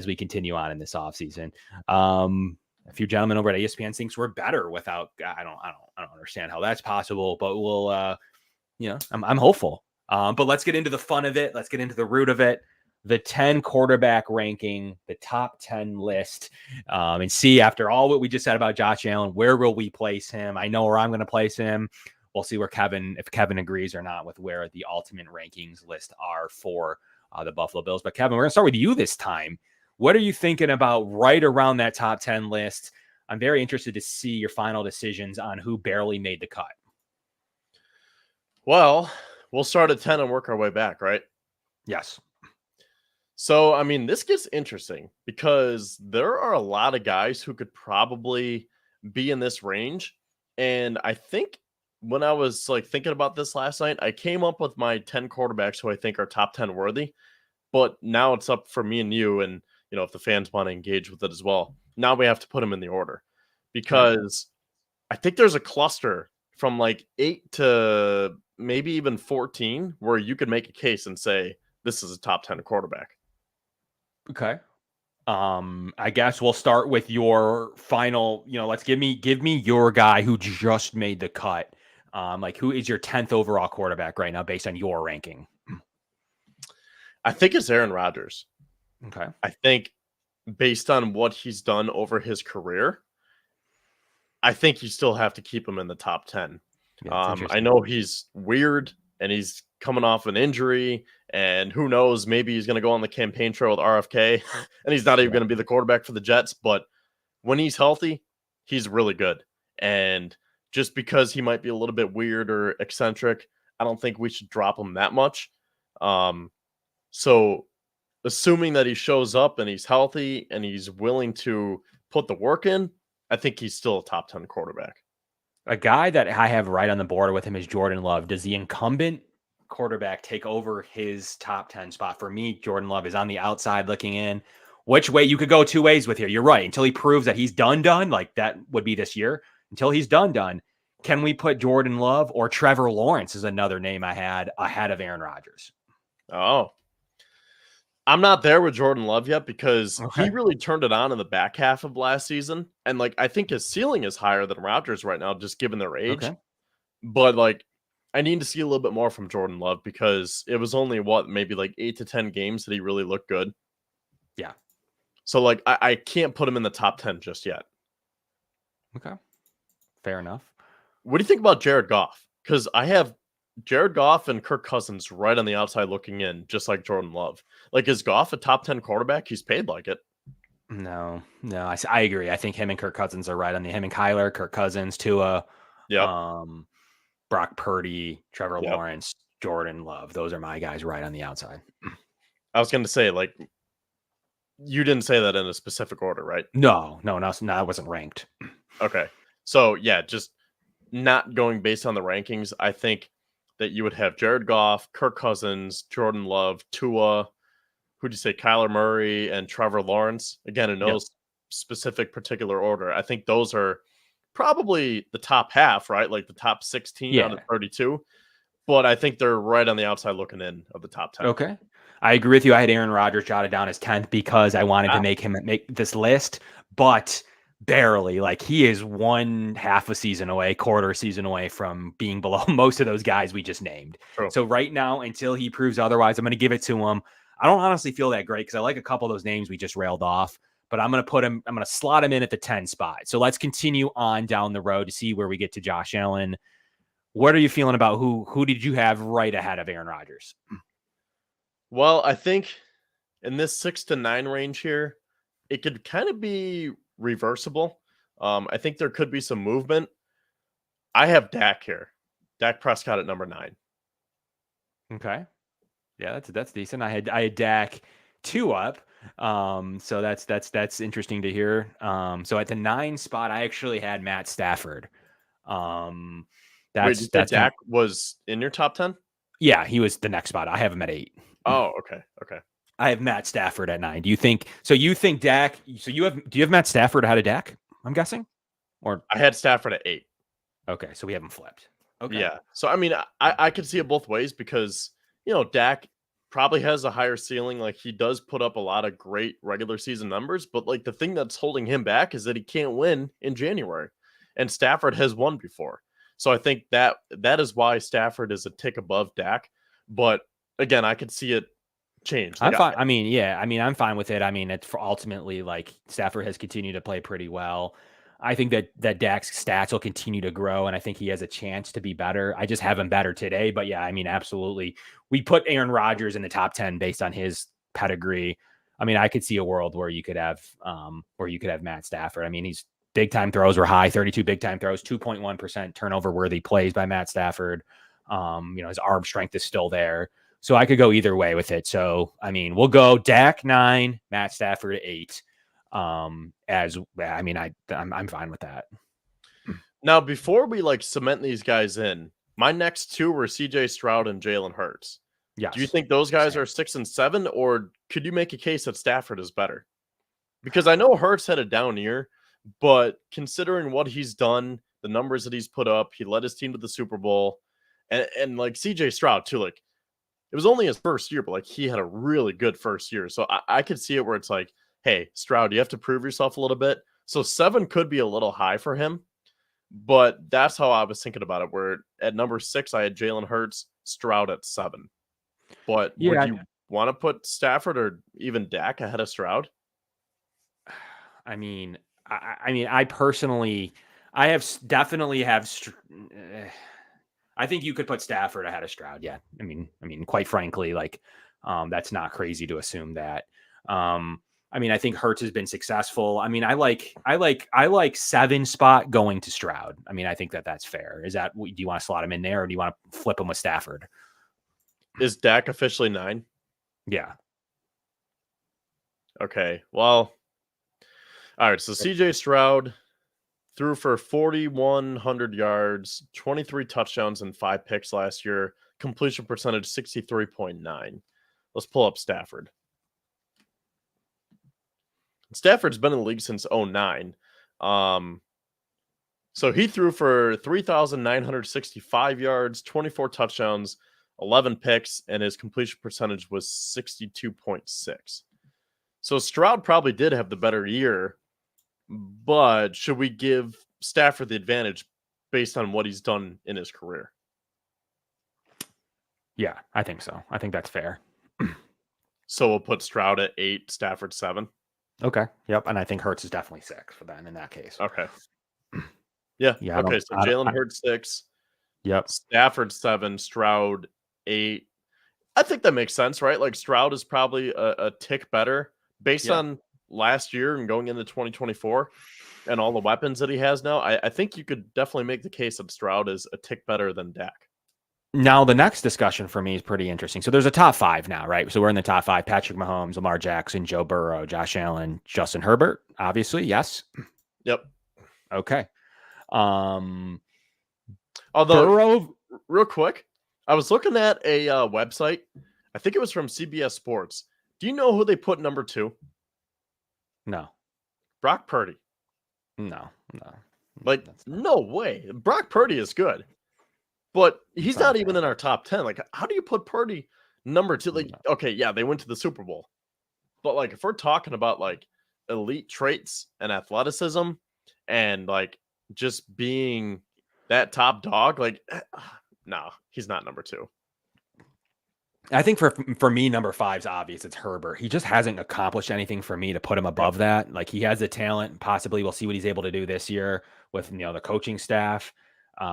we continue on in this offseason. A few gentlemen over at ESPN thinks we're better without. I don't understand how that's possible, but we'll, I'm hopeful. But let's get into the fun of it. Let's get into the root of it. The 10 quarterback ranking, the top 10 list, and see, after all what we just said about Josh Allen, where will we place him? I know where I'm going to place him. We'll see if Kevin agrees or not with where the ultimate rankings list are for the Buffalo Bills. But Kevin, we're going to start with you this time. What are you thinking about right around that top 10 list? I'm very interested to see your final decisions on who barely made the cut. Well, we'll start at 10 and work our way back, right? Yes. So, I mean, this gets interesting because there are a lot of guys who could probably be in this range. And I think when I was like thinking about this last night, I came up with my 10 quarterbacks who I think are top 10 worthy. But now it's up for me and you, and if the fans want to engage with it as well. Now we have to put them in the order, because I think there's a cluster from like 8 to maybe even 14 where you could make a case and say this is a top 10 quarterback. Okay. I guess we'll start with your final, let's give me your guy who just made the cut. Like, who is your 10th overall quarterback right now based on your ranking? I think it's Aaron Rodgers. Okay. I think based on what he's done over his career, I think you still have to keep him in the top 10. Yeah, I know he's weird and he's coming off an injury, and who knows, maybe he's going to go on the campaign trail with RFK and he's not even going to be the quarterback for the Jets. But when he's healthy, he's really good. And just because he might be a little bit weird or eccentric, I don't think we should drop him that much. So assuming that he shows up and he's healthy and he's willing to put the work in, I think he's still a top 10 quarterback. A guy that I have right on the board with him is Jordan Love. Does the incumbent quarterback take over his top 10 spot? For me, Jordan Love is on the outside looking in. Which way you could go two ways with here. You're right. Until he proves that he's done, like that would be this year. Until he's done. Can we put Jordan Love or Trevor Lawrence is another name I had ahead of Aaron Rodgers? Oh, I'm not there with Jordan Love yet because he Okay. really turned it on in the back half of last season. And like, I think his ceiling is higher than Rodgers right now, just given their age. Okay. But like, I need to see a little bit more from Jordan Love because it was only maybe like 8 to 10 games that he really looked good. Yeah. So like, I can't put him in the top 10 just yet. Okay. Fair enough. What do you think about Jared Goff? Because I have Jared Goff and Kirk Cousins right on the outside looking in, just like Jordan Love. Like, is Goff a top 10 quarterback? He's paid like it. No, I agree. I think him and Kirk Cousins are right on him and Kyler, Kirk Cousins, Tua, Yep. Brock Purdy, Trevor Lawrence, Jordan Love. Those are my guys right on the outside. I was going to say, like, you didn't say that in a specific order, right? No, I wasn't ranked. Okay. So, yeah, just not going based on the rankings. I think that you would have Jared Goff, Kirk Cousins, Jordan Love, Tua, who'd you say, Kyler Murray, and Trevor Lawrence. Again, in no specific particular order. I think those are probably the top half, right? Like the top 16 out of 32. But I think they're right on the outside looking in of the top 10. Okay. I agree with you. I had Aaron Rodgers jotted down as 10th because I wanted to make this list, but barely. Like, he is one half a season away, quarter season away from being below most of those guys we just named. True. So right now, until he proves otherwise, I'm going to give it to him. I don't honestly feel that great because I like a couple of those names we just railed off, but I'm going to slot him in at the 10 spot. So let's continue on down the road to see where we get to Josh Allen. What are you feeling about who did you have right ahead of Aaron Rodgers? Well, I think in this 6 to 9 range here, it could kind of be reversible. I think there could be some movement. I have Dak here. Dak Prescott at number 9. Okay. Yeah, that's decent. I had Dak 2 up. So that's interesting to hear. So at the 9 spot, I actually had Matt Stafford. Wait, Dak was in your top 10? Yeah, he was the next spot. I have him at 8. Oh, okay. I have Matt Stafford at 9. Do you think Dak? So do you have Matt Stafford ahead of Dak? I'm guessing, or I had Stafford at 8. Okay, so we haven't flipped. Okay, yeah. So I mean, I could see it both ways because Dak probably has a higher ceiling. Like, he does put up a lot of great regular season numbers, but like the thing that's holding him back is that he can't win in January, and Stafford has won before. So I think that is why Stafford is a tick above Dak. But again, I could see it change. I'm fine. I'm fine with it. I mean, it's ultimately, like, Stafford has continued to play pretty well. I think that Dak's stats will continue to grow, and I think he has a chance to be better. I just have him better today, but yeah, I mean, absolutely. We put Aaron Rodgers in the top 10 based on his pedigree. I mean, I could see a world where you could have Matt Stafford. I mean, he's big time throws were high, 32 big time throws, 2.1% turnover worthy plays by Matt Stafford. His arm strength is still there. So I could go either way with it. So, I mean, we'll go Dak 9, Matt Stafford 8. I'm fine with that. Now, before we cement these guys in, my next 2 were CJ Stroud and Jalen Hurts. Yes. Do you think those guys are 6 and 7, or could you make a case that Stafford is better? Because I know Hurts had a down year, but considering what he's done, the numbers that he's put up, he led his team to the Super Bowl, and like CJ Stroud too, like, it was only his first year, but like, he had a really good first year. So I could see it where it's like, hey, Stroud, you have to prove yourself a little bit. So 7 could be a little high for him, but that's how I was thinking about it. Where at number 6, I had Jalen Hurts, Stroud at 7. But would you want to put Stafford or even Dak ahead of Stroud? I mean, I personally, I think you could put Stafford ahead of Stroud. Yeah. I mean, quite frankly, like, that's not crazy to assume that. I mean, I think Hurts has been successful. I mean, I like 7 spot going to Stroud. I mean, I think that's fair. Do you want to slot him in there, or do you want to flip him with Stafford? Is Dak officially 9? Yeah. Okay. Well, all right. So CJ Stroud threw for 4,100 yards, 23 touchdowns, and 5 picks last year. Completion percentage 63.9. Let's pull up Stafford. Stafford's been in the league since 2009. So he threw for 3,965 yards, 24 touchdowns, 11 picks, and his completion percentage was 62.6. So Stroud probably did have the better year, but should we give Stafford the advantage based on what he's done in his career? Yeah, I think so. I think that's fair. So we'll put Stroud at 8, Stafford 7. Okay. Yep. And I think Hurts is definitely 6 for that in that case. Okay. Yeah. Okay. So Jalen Hurts 6. Yep. Stafford 7. Stroud 8. I think that makes sense, right? Like Stroud is probably a tick better based on last year and going into 2024 and all the weapons that he has now. I think you could definitely make the case that Stroud is a tick better than Dak. Now, the next discussion for me is pretty interesting. So there's a top 5 now, right? So we're in the top 5. Patrick Mahomes, Lamar Jackson, Joe Burrow, Josh Allen, Justin Herbert, obviously. Yes. Yep. Okay. Although, Burrow, real quick, I was looking at a website. I think it was from CBS Sports. Do you know who they put number 2? No. Brock Purdy. No. Like, no way. Brock Purdy is good. But he's not even in our top 10. Like, how do you put Purdy number 2? Like, okay, yeah, they went to the Super Bowl. But, like, if we're talking about, like, elite traits and athleticism and, like, just being that top dog, like, no, he's not number 2. I think for me, number 5 is obvious. It's Herbert. He just hasn't accomplished anything for me to put him above that. Like, he has the talent. Possibly we'll see what he's able to do this year with, the coaching staff.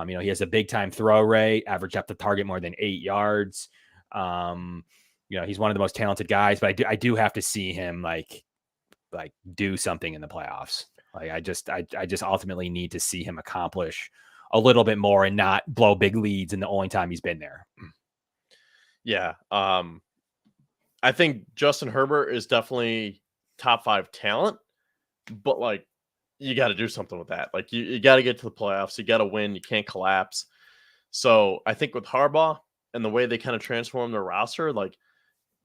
He has a big time throw rate, average depth of target more than 8 yards. He's one of the most talented guys, but I do have to see him like do something in the playoffs. Like, I just ultimately need to see him accomplish a little bit more and not blow big leads in the only time he's been there. Yeah. I think Justin Herbert is definitely top 5 talent, but like, you got to do something with that. Like, you got to get to the playoffs. You got to win. You can't collapse. So I think with Harbaugh and the way they kind of transform their roster, like,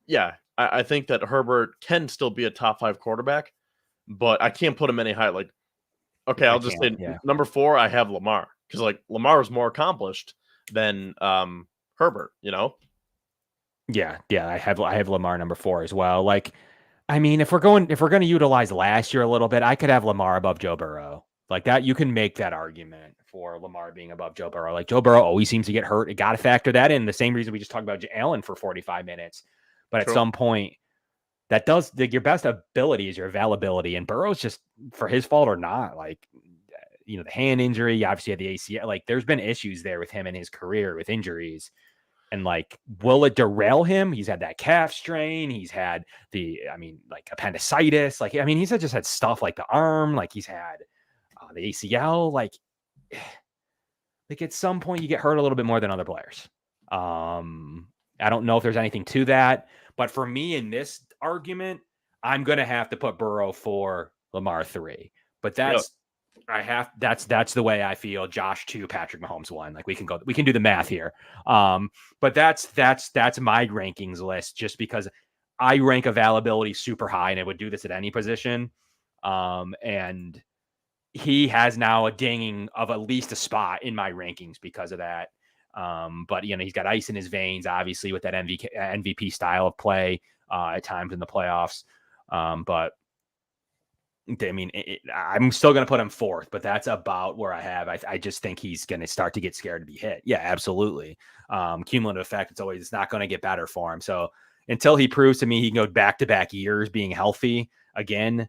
yeah, I think that Herbert can still be a top 5 quarterback, but I can't put him any higher. Like, okay, I'll just say number 4, I have Lamar, because like Lamar is more accomplished than Herbert, Yeah, I have Lamar number 4 as well. Like, I mean, if we're going to utilize last year a little bit, I could have Lamar above Joe Burrow. Like that, you can make that argument for Lamar being above Joe Burrow. Like, Joe Burrow always seems to get hurt. You got to factor that in. The same reason we just talked about Allen for 45 minutes. But at some point, that does your best ability is your availability. And Burrow's just, for his fault or not, like, the hand injury, you obviously had the ACL. Like, there's been issues there with him in his career with injuries. And like, will it derail him? He's had that calf strain. He's had appendicitis. Like, he's just had stuff like the arm. Like, he's had the ACL. Like at some point you get hurt a little bit more than other players. I don't know if there's anything to that, but for me in this argument, I'm going to have to put Burrow 4, Lamar 3, but that's the way I feel. Josh 2, Patrick Mahomes 1. Like, we can do the math here. But that's my rankings list, just because I rank availability super high, and I would do this at any position. And he has now a dinging of at least a spot in my rankings because of that. But he's got ice in his veins, obviously, with that MVP style of play at times in the playoffs. But I'm still going to put him 4th, but that's about where I have. I just think he's going to start to get scared to be hit. Yeah, absolutely. Cumulative effect, it's not going to get better for him. So until he proves to me he can go back-to-back years being healthy again,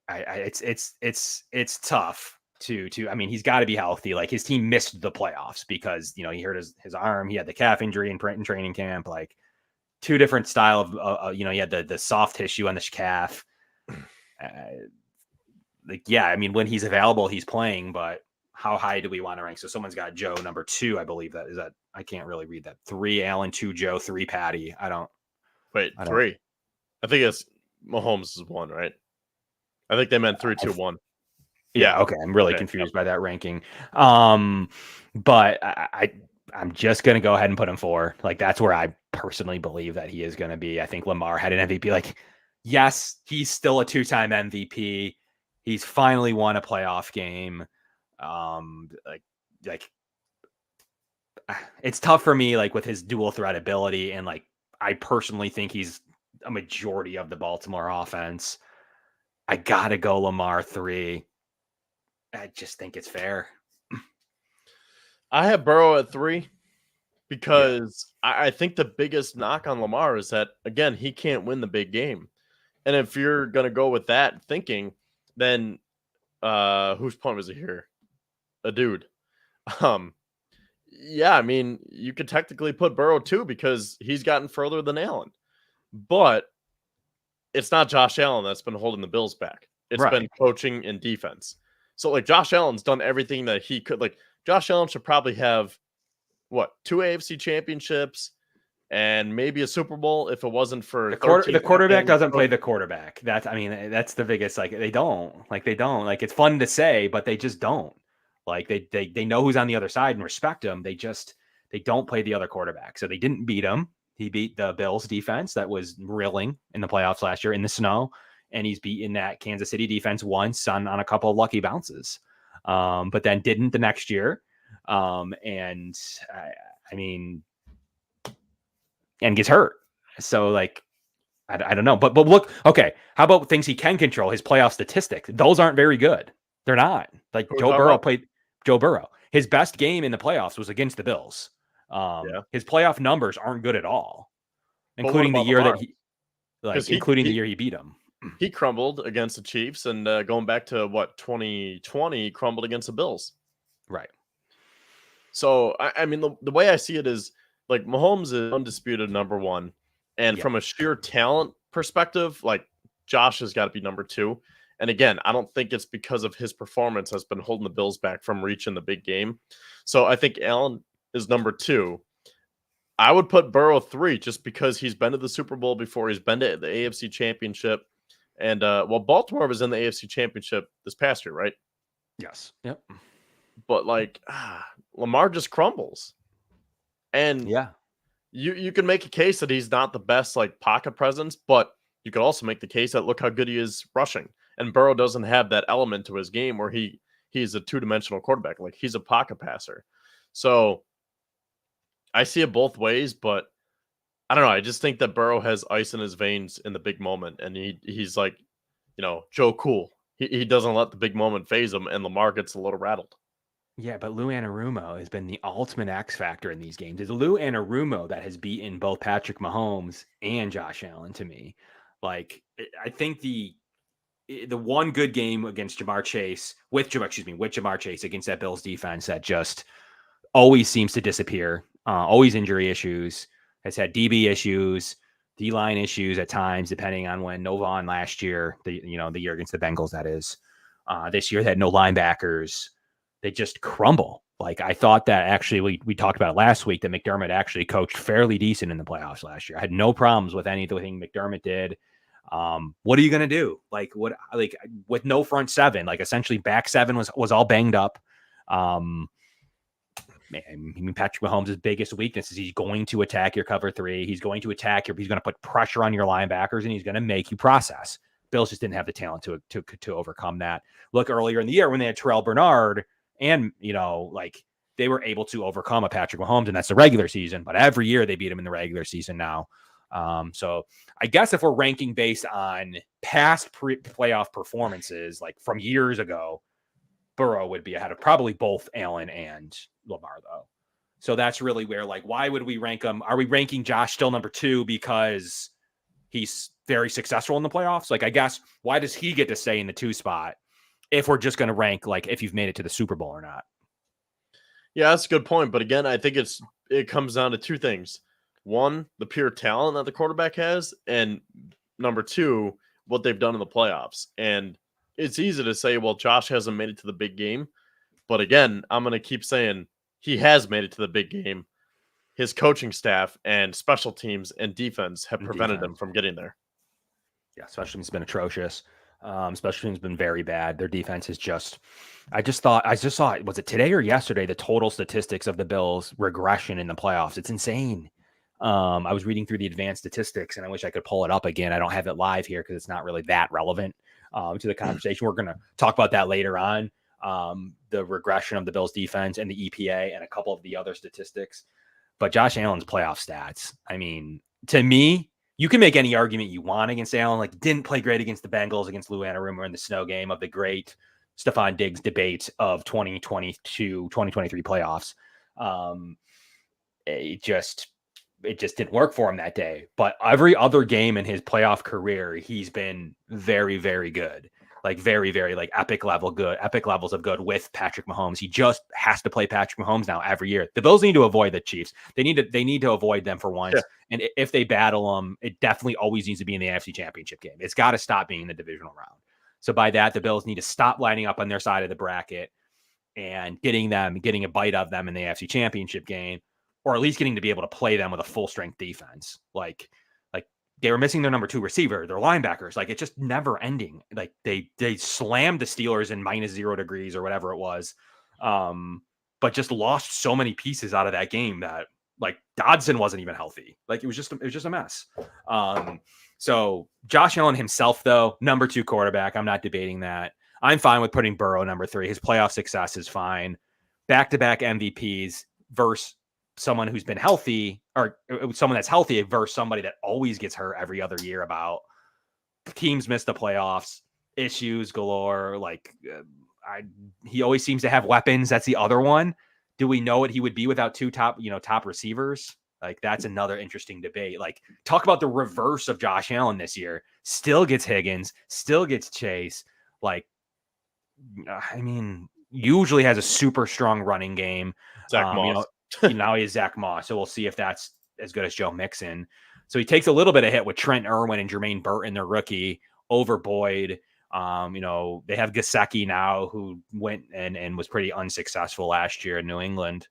it's tough to he's got to be healthy. Like, his team missed the playoffs because, he hurt his arm. He had the calf injury in training camp. Like, two different style of you had the soft tissue on the calf. Yeah, I mean, when he's available, he's playing, but how high do we want to rank? So someone's got Joe number 2, I believe that I can't really read that. 3 Allen, 2 Joe, 3 Patty. Wait, 3. I think it's Mahomes is 1, right? I think they meant 3, 2, 1. Yeah. Okay. I'm really confused by that ranking. But I'm just going to go ahead and put him 4. Like, that's where I personally believe that he is going to be. I think Lamar had an MVP. Like, yes, he's still a 2-time MVP. He's finally won a playoff game. Like it's tough for me, like, with his dual threat ability. And like, I personally think he's a majority of the Baltimore offense. I got to go Lamar 3. I just think it's fair. I have Burrow at 3 because I think the biggest knock on Lamar is that, again, he can't win the big game. And if you're going to go with that thinking, then whose point was it here? A dude. Yeah, I mean, you could technically put Burrow 2 because he's gotten further than Allen. But it's not Josh Allen that's been holding the Bills back. It's been coaching and defense. So, like, Josh Allen's done everything that he could. Like, Josh Allen should probably have, 2 AFC championships and maybe a Super Bowl if it wasn't for the quarterback doesn't play the quarterback. That's the biggest. Like, they don't. Like, it's fun to say, but they just don't. Like, they know who's on the other side and respect him. They don't play the other quarterback. So they didn't beat him. He beat the Bills defense that was reeling in the playoffs last year in the snow. And he's beaten that Kansas City defense once on a couple of lucky bounces, but then didn't the next year. And gets hurt. So, like, I don't know. But look, okay, how about things he can control? His playoff statistics. Those aren't very good. They're not. Like, Joe Burrow. His best game in the playoffs was against the Bills. His playoff numbers aren't good at all, including the year Lamar? The year he beat them. He crumbled against the Chiefs, and going back to 2020, crumbled against the Bills. Right. So, I mean, the way I see it is, like, Mahomes is undisputed number 1. And from a sheer talent perspective, like, Josh has got to be number 2. And again, I don't think it's because of his performance has been holding the Bills back from reaching the big game. So I think Allen is number 2. I would put Burrow 3 just because he's been to the Super Bowl before. He's been to the AFC Championship. And, Baltimore was in the AFC Championship this past year, right? Yes. Yep. But, like, Lamar just crumbles. And you can make a case that he's not the best, like, pocket presence, but you could also make the case that look how good he is rushing. And Burrow doesn't have that element to his game where he's a two-dimensional quarterback. Like, he's a pocket passer. So I see it both ways, but I don't know. I just think that Burrow has ice in his veins in the big moment, and he's like, Joe Cool. He doesn't let the big moment phase him, and Lamar gets a little rattled. Yeah, but Lou Anarumo has been the ultimate X factor in these games. It's Lou Anarumo that has beaten both Patrick Mahomes and Josh Allen to me. Like, I think the one good game against Jamar Chase with Jamar Chase against that Bills defense that just always seems to disappear. Always injury issues. Has had DB issues, D-line issues at times, depending on when Novon last year, the year against the Bengals, that is. This year they had no linebackers. They just crumble. Like, I thought that actually we talked about it last week that McDermott actually coached fairly decent in the playoffs last year. I had no problems with anything McDermott did. What are you going to do? Like, with no front seven, like, essentially back seven was all banged up. Patrick Mahomes' biggest weakness is he's going to attack your cover 3. He's going to he's going to put pressure on your linebackers, and he's going to make you process. Bills just didn't have the talent to overcome that. Look, earlier in the year when they had Terrell Bernard and, they were able to overcome a Patrick Mahomes, and that's the regular season, but every year they beat him in the regular season now. So I guess if we're ranking based on past playoff performances, like from years ago, Burrow would be ahead of probably both Allen and Lamar, though. So that's really where, like, why would we rank him? Are we ranking Josh still number 2 because he's very successful in the playoffs? Like, I guess, why does he get to stay in the 2 spot if we're just going to rank, like, if you've made it to the Super Bowl or not? Yeah, that's a good point. But again, I think it comes down to 2 things. one, the pure talent that the quarterback has, and number two, what they've done in the playoffs. And it's easy to say, well, Josh hasn't made it to the big game. But again, I'm going to keep saying he has made it to the big game. His coaching staff and special teams and defense have prevented him from getting there. Yeah, special teams has been atrocious. Special teams has been very bad. Their defense is just. I just saw it. Was it today or yesterday? The total statistics of the Bills' regression in the playoffs. It's insane. I was reading through the advanced statistics, and I wish I could pull it up again. I don't have it live here because it's not really that relevant to the conversation. We're going to talk about that later on. The regression of the Bills' defense and the EPA and a couple of the other statistics. But Josh Allen's playoff stats, I mean, to me, you can make any argument you want against Allen. Like, didn't play great against the Bengals, against Lou Anarumo in the snow game of the great Stephon Diggs debate of 2022, 2023 playoffs. It just didn't work for him that day. But every other game in his playoff career, he's been very, very good. Like very, very like epic levels of good with Patrick Mahomes. He just has to play Patrick Mahomes now every year. The Bills need to avoid the Chiefs. They need to avoid them for once. Yeah. And if they battle them, it definitely always needs to be in the AFC Championship game. It's got to stop being in the divisional round. So by that, the Bills need to stop lining up on their side of the bracket and getting a bite of them in the AFC Championship game, or at least getting to be able to play them with a full strength defense. Like they were missing their number 2 receiver, their linebackers. Like, it's just never ending. Like they slammed the Steelers in -0 degrees or whatever it was. But just lost so many pieces out of that game that like Dodson wasn't even healthy. Like it was just a mess. So Josh Allen himself, though, number 2 quarterback. I'm not debating that. I'm fine with putting Burrow number 3. His playoff success is fine. Back-to-back MVPs versus someone who's been healthy, or someone that's healthy versus somebody that always gets hurt every other year. About teams miss the playoffs, issues galore. Like he always seems to have weapons. That's the other one. Do we know what he would be without 2 top receivers? Like that's another interesting debate. Like talk about the reverse of Josh Allen this year. Still gets Higgins, still gets Chase. Like, I mean, usually has a super strong running game. Zach Moss. Now he has Zach Moss, so we'll see if that's as good as Joe Mixon. So he takes a little bit of hit with Trent Irwin and Jermaine Burton, their rookie, over Boyd. They have Gesicki now, who went and was pretty unsuccessful last year in New England.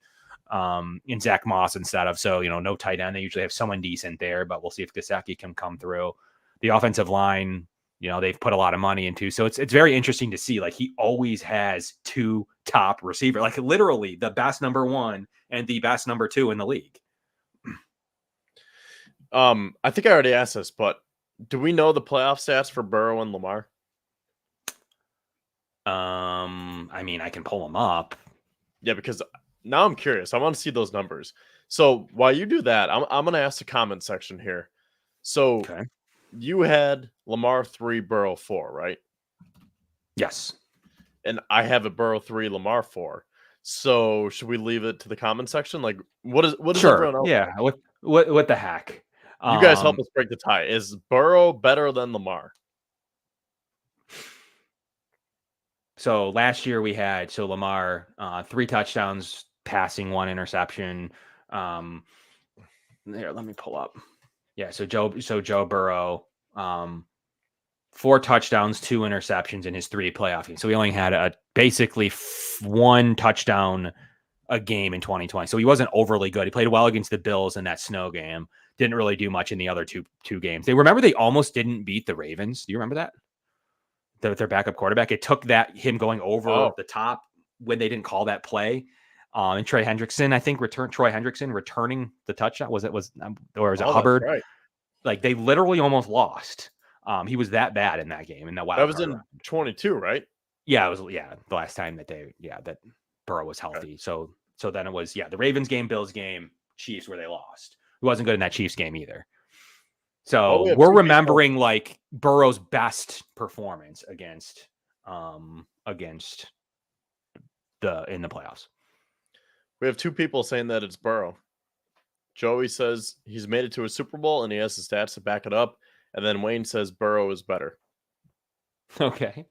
In Zach Moss instead of, no tight end. They usually have someone decent there, but we'll see if Gesicki can come through. The offensive line, they've put a lot of money into. So it's very interesting to see. Like he always has 2 top receiver, like literally the best number 1 and the best number 2 in the league. I think I already asked this, but do we know the playoff stats for Burrow and Lamar? I mean, I can pull them up. Yeah, because now I'm curious. I want to see those numbers. So while you do that, I'm going to ask the comment section here. So You had Lamar 3, Burrow 4, right? Yes. And I have a Burrow 3, Lamar 4. So should we leave it to the comment section? Like, what is everyone else? Yeah. Like? What the heck? You guys help us break the tie. Is Burrow better than Lamar? So last year we had Lamar 3 touchdowns, passing, 1 interception. Here, let me pull up. Yeah, so Joe Burrow, 4 touchdowns, 2 interceptions in his 3 playoff games. So he only had basically 1 touchdown a game in 2020. So he wasn't overly good. He played well against the Bills in that snow game. Didn't really do much in the other two games. They almost didn't beat the Ravens. Do you remember that? Their backup quarterback. It took him going over the top when they didn't call that play. And Troy Hendrickson returning the touchdown. Was it Hubbard? Right. Like they literally almost lost. He was that bad in that game. In that was in 22, right? Yeah, it was. Yeah, the last time that Burrow was healthy. Okay. So then it was the Ravens game, Bills game, Chiefs where they lost. He wasn't good in that Chiefs game either. So we're remembering like Burrow's best performance against in the playoffs. We have 2 people saying that it's Burrow. Joey says he's made it to a Super Bowl and he has the stats to back it up. And then Wayne says Burrow is better. Okay.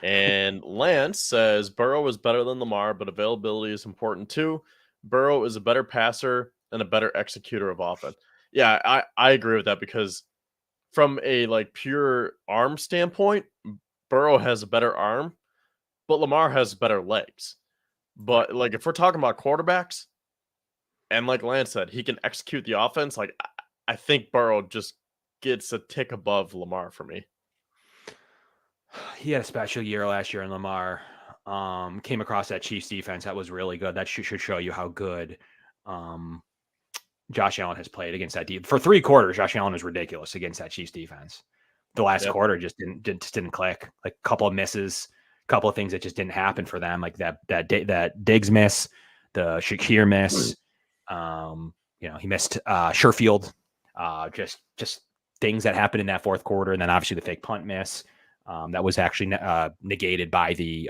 And Lance says Burrow is better than Lamar, but availability is important too. Burrow is a better passer and a better executor of offense. Yeah, I agree with that because from a like pure arm standpoint, Burrow has a better arm, but Lamar has better legs. But like if we're talking about quarterbacks, and like Lance said, he can execute the offense. Like I think Burrow just gets a tick above Lamar for me. He had a special year last year in Lamar. Came across that Chiefs defense that was really good. That should show you how good Josh Allen has played against that defense. For 3 quarters, Josh Allen was ridiculous against that Chiefs defense. The last quarter just didn't click. Like a couple of misses, a couple of things that just didn't happen for them. Like that Diggs miss, the Shakir miss. He missed Sherfield. Just things that happened in that fourth quarter, and then obviously the fake punt miss. That was actually negated by the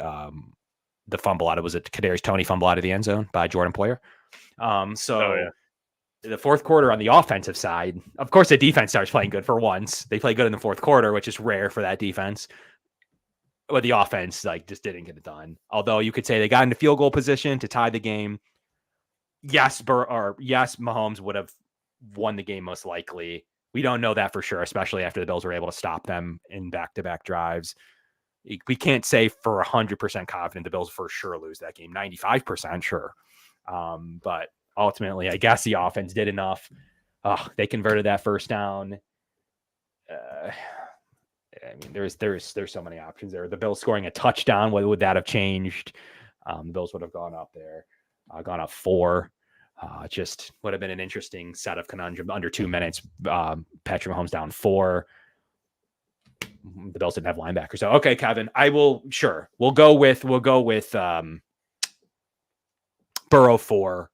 fumble out. It was a Kadarius Toney fumble out of the end zone by Jordan Poyer. The fourth quarter on the offensive side, of course, the defense starts playing good for once. They play good in the fourth quarter, which is rare for that defense. But the offense just didn't get it done. Although you could say they got into field goal position to tie the game. Yes, Mahomes would have won the game most likely. We don't know that for sure, especially after the Bills were able to stop them in back-to-back drives. We can't say for 100% confident the Bills for sure lose that game. 95% sure. But ultimately, I guess the offense did enough. They converted that first down. There's so many options there. The Bills scoring a touchdown, what would that have changed? The Bills would have gone up there, gone up 4. Just would have been an interesting set of conundrum. Under 2 minutes, Patrick Mahomes down 4. The Bills didn't have linebackers. So, okay, Kevin, we'll go with Burrow 4,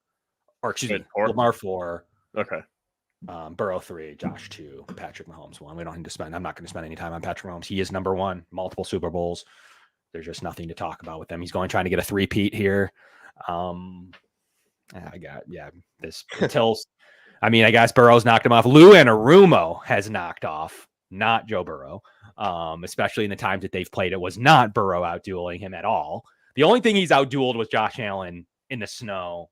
or excuse me, Lamar 4. Okay. Burrow 3, Josh 2, Patrick Mahomes 1. We don't need to spend. I'm not going to spend any time on Patrick Mahomes. He is number 1, multiple Super Bowls. There's just nothing to talk about with them. He's trying to get a 3-peat here. I guess Burrow's knocked him off. Lou Anarumo has knocked off, not Joe Burrow. Especially in the times that they've played, it was not Burrow out-dueling him at all. The only thing he's out-dueled was Josh Allen in the snow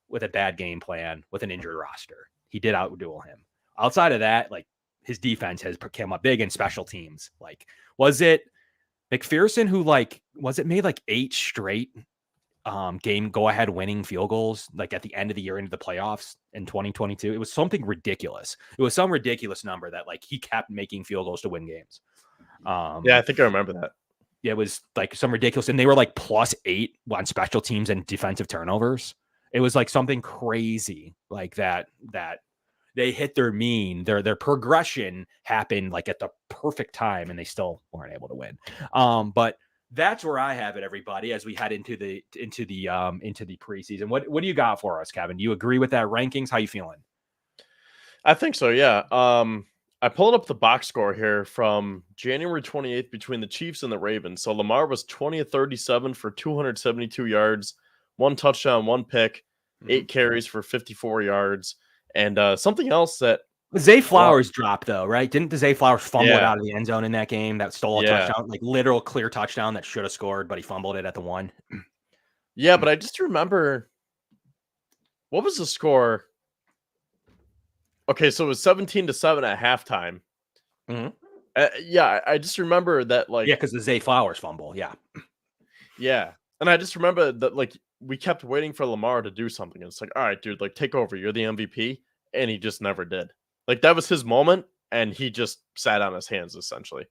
with a bad game plan with an injured roster. He did out-duel him. Outside of that, his defense has come up big in special teams. Was it McPherson who made 8 straight game go-ahead winning field goals at the end of the year into the playoffs in 2022? It was something ridiculous. It was some ridiculous number that he kept making field goals to win games. I think I remember that. Yeah, it was some ridiculous, and they were +8 on special teams and defensive turnovers. It was something crazy that they hit their mean. Their progression happened at the perfect time, and they still weren't able to win. But that's where I have it, everybody, as we head into the preseason. What do you got for us, Kevin? Do you agree with that rankings? How you feeling? I think so, yeah. I pulled up the box score here from January 28th between the Chiefs and the Ravens. So Lamar was 20 of 37 for 272 yards, 1 touchdown, 1 pick, 8 carries for 54 yards. And something else that Zay Flowers dropped, though, right? Didn't the Zay Flowers fumble it out of the end zone in that game? That stole a touchdown, literal clear touchdown that should have scored, but he fumbled it at the 1. Yeah, but I just remember, what was the score? Okay, so it was 17-7 at halftime. Mm-hmm. I just remember that, because the Zay Flowers fumble, yeah, and I just remember that, we kept waiting for Lamar to do something. It's all right, dude, take over. You're the MVP, and he just never did. That was his moment, and he just sat on his hands essentially.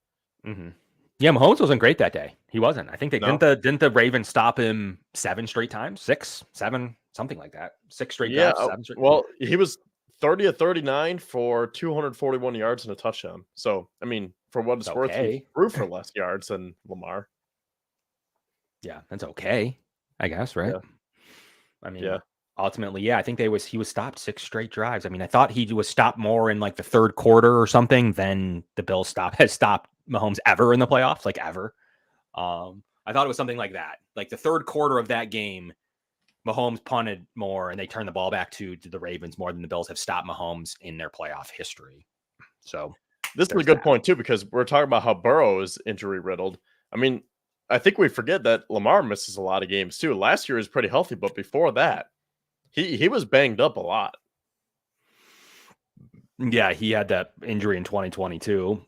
Mm-hmm. Yeah, Mahomes wasn't great that day. He wasn't. I think didn't the Ravens stop him 7 straight times, 6, 7, something like that. 6 straight drives, 7 straight. Well, he was 30 of 39 for 241 yards and a touchdown. So, I mean, for what it's worth, he threw for less yards than Lamar. Yeah, that's okay, I guess, right? Yeah. I mean, ultimately, I think he was stopped 6 straight drives. I mean, I thought he was stopped more in the third quarter or something than the Bills has stopped Mahomes ever in the playoffs, ever. I thought it was something like that. The third quarter of that game, Mahomes punted more, and they turned the ball back to the Ravens more than the Bills have stopped Mahomes in their playoff history. So this is a good point too, because we're talking about how Burrow is injury riddled. I mean, I think we forget that Lamar misses a lot of games too. Last year was pretty healthy, but before that, he was banged up a lot. Yeah, he had that injury in 2022.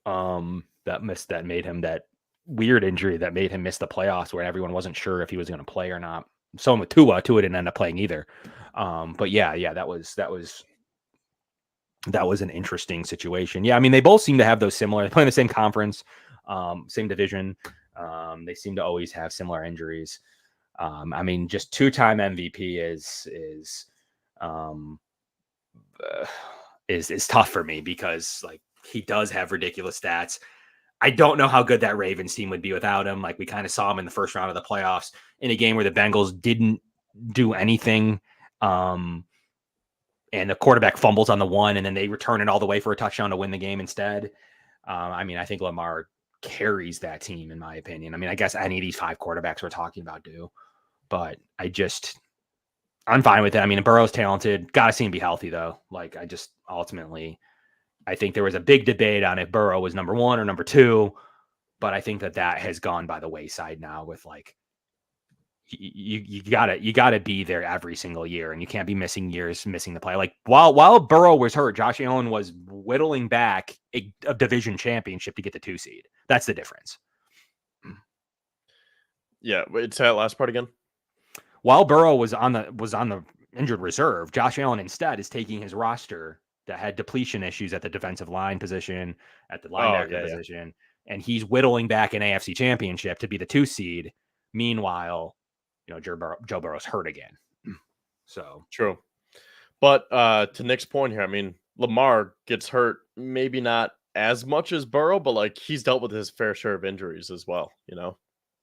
That made him that weird injury that made him miss the playoffs where everyone wasn't sure if he was going to play or not. So with Tua didn't end up playing either. But yeah, that was an interesting situation. Yeah, I mean, they both seem to have those similar. They play in the same conference, same division. They seem to always have similar injuries. I mean, just 2-time MVP is tough for me because like he does have ridiculous stats. I don't know how good that Ravens team would be without him. Like we kind of saw him in the first round of the playoffs in a game where the Bengals didn't do anything. And the quarterback fumbles on the one, and then they return it all the way for a touchdown to win the game instead. I mean, I think Lamar carries that team, in my opinion. I mean, I guess any of these 5 quarterbacks we're talking about do, but I'm fine with it. I mean, Burrow's talented. Got to see him be healthy, though. Like, I think there was a big debate on if Burrow was number 1 or number 2, but I think that has gone by the wayside now with like, you gotta be there every single year, and you can't be missing the play. Like while Burrow was hurt, Josh Allen was whittling back a division championship to get the 2 seed. That's the difference. Yeah, wait, say that last part again. While Burrow was on the injured reserve, Josh Allen instead is taking his roster that had depletion issues at the defensive line position, at the linebacker position, and he's whittling back an AFC championship to be the 2 seed. Meanwhile, Joe Burrow's hurt again. So true. But to Nick's point here, I mean, Lamar gets hurt, maybe not as much as Burrow, but like he's dealt with his fair share of injuries as well,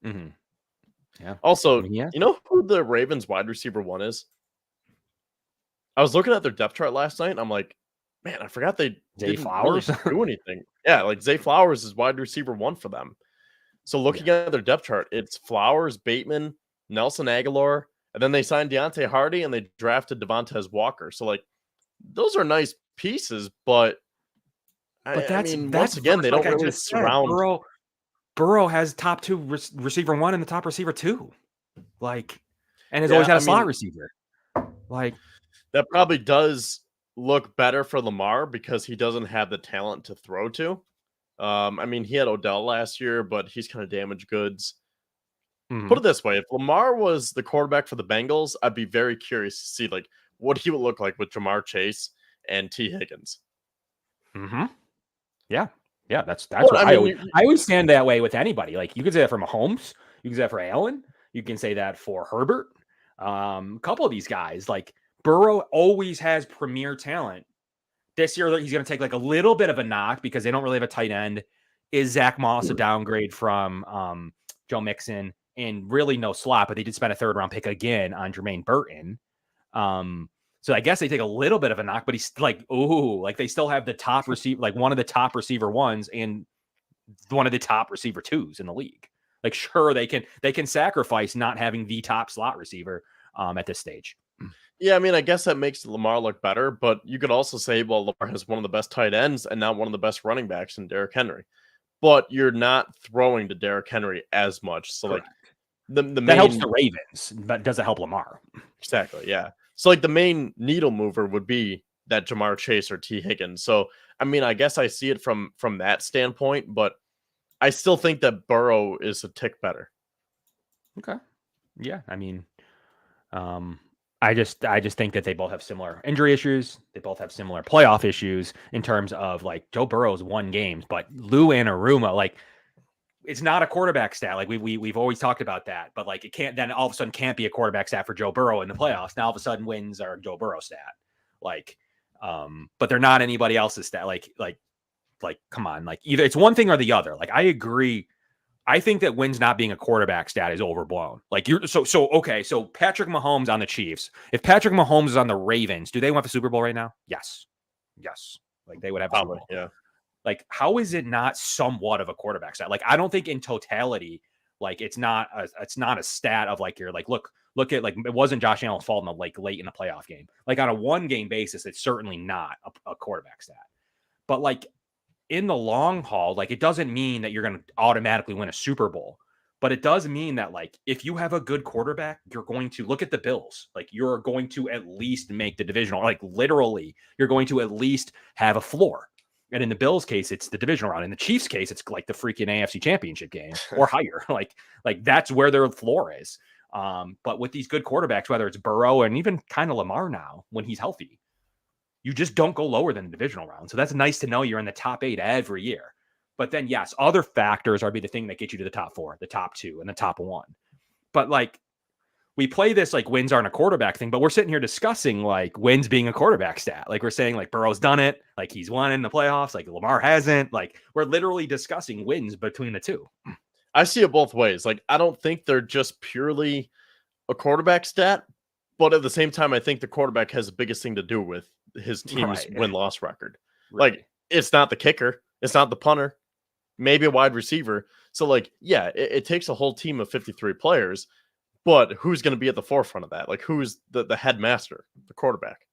Mm-hmm. Yeah. Also, you know who the Ravens wide receiver 1 is? I was looking at their depth chart last night, and I'm like, man, I forgot they didn't really do anything. Yeah, like Zay Flowers is wide receiver 1 for them. So looking at their depth chart, it's Flowers, Bateman, Nelson Aguilar, and then they signed Deontay Hardy and they drafted Devontae Walker. So like those are nice pieces, but I mean, once again, they don't really surround. Burrow has top 2 receiver 1 and the top receiver 2, like, and has always had a slot receiver. Like that probably does look better for Lamar because he doesn't have the talent to throw to. I mean, he had Odell last year, but he's kind of damaged goods. Mm-hmm. Put it this way: if Lamar was the quarterback for the Bengals, I'd be very curious to see like what he would look like with Jamar Chase and T. Higgins. Mm-hmm. Yeah, that's what I always stand that way with anybody. Like you could say that for Mahomes, you can say that for Allen, you can say that for Herbert. A couple of these guys, like Burrow, always has premier talent. This year, he's going to take like a little bit of a knock because they don't really have a tight end. Is Zach Moss a downgrade from Joe Mixon? And really no slot, but they did spend a 3rd-round pick again on Jermaine Burton. So I guess they take a little bit of a knock, but he's like, they still have the top receiver, like one of the top receiver 1s and one of the top receiver 2s in the league. Like, sure, they can sacrifice not having the top slot receiver at this stage. Yeah, I mean, I guess that makes Lamar look better, but you could also say, well, Lamar has one of the best tight ends and now one of the best running backs in Derrick Henry. But you're not throwing to Derrick Henry as much. So, correct. Like, the that helps the Ravens, but doesn't help Lamar. Exactly, yeah. So, like, the main needle mover would be that Jamar Chase or T. Higgins. So, I mean, I guess I see it from that standpoint, but I still think that Burrow is a tick better. Okay. Yeah, I mean, I just think that they both have similar injury issues. They both have similar playoff issues in terms of like Joe Burrow's won games, but Lou Anarumo, like it's not a quarterback stat. Like we've always talked about that, but like it can't then all of a sudden can't be a quarterback stat for Joe Burrow in the playoffs. Now all of a sudden wins are Joe Burrow stat. Like, but they're not anybody else's stat. Like come on, like either it's one thing or the other. Like I agree. I think that wins not being a quarterback stat is overblown. Like you're okay. So Patrick Mahomes on the Chiefs. If Patrick Mahomes is on the Ravens, do they want the Super Bowl right now? Yes. Like they would have probably. Yeah. Like how is it not somewhat of a quarterback stat? Like I don't think in totality, like it's not a stat of like you're like look at like it wasn't Josh Allen's fault in the like late in the playoff game. Like on a 1-game basis, it's certainly not a quarterback stat. But like in the long haul, like it doesn't mean that you're going to automatically win a Super Bowl. But it does mean that, like, if you have a good quarterback, you're going to look at the Bills. Like, you're going to at least make the divisional. Like, literally, you're going to at least have a floor. And in the Bills' case, it's the divisional round. In the Chiefs' case, it's like the freaking AFC Championship game or higher. Like that's where their floor is. But with these good quarterbacks, whether it's Burrow and even kind of Lamar now, when he's healthy, you just don't go lower than the divisional round. So that's nice to know you're in the top 8 every year. But then, yes, other factors are be the thing that get you to the top 4, the top 2, and the top 1. But like, we play this like wins aren't a quarterback thing, but we're sitting here discussing like wins being a quarterback stat. Like we're saying like Burrow's done it, like he's won in the playoffs, like Lamar hasn't. Like we're literally discussing wins between the two. I see it both ways. Like I don't think they're just purely a quarterback stat, but at the same time, I think the quarterback has the biggest thing to do with his team's win-loss record. Right. Like it's not the kicker, it's not the punter, maybe a wide receiver. So like, yeah, it takes a whole team of 53 players. But who's going to be at the forefront of that? Like, who's the headmaster, the quarterback?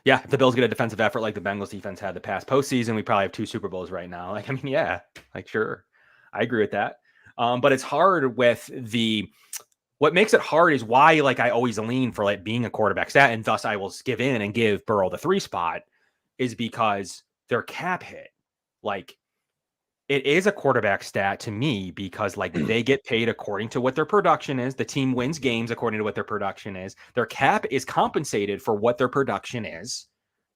Yeah, if the Bills get a defensive effort like the Bengals defense had the past postseason, we probably have 2 Super Bowls right now. Like, I mean, yeah, like, sure. I agree with that. But it's hard with what makes it hard is why, like, I always lean for, like, being a quarterback stat, and thus I will give in and give Burrow the 3 spot, is because their cap hit. Like, it is a quarterback stat to me because like they get paid according to what their production is. The team wins games according to what their production is. Their cap is compensated for what their production is.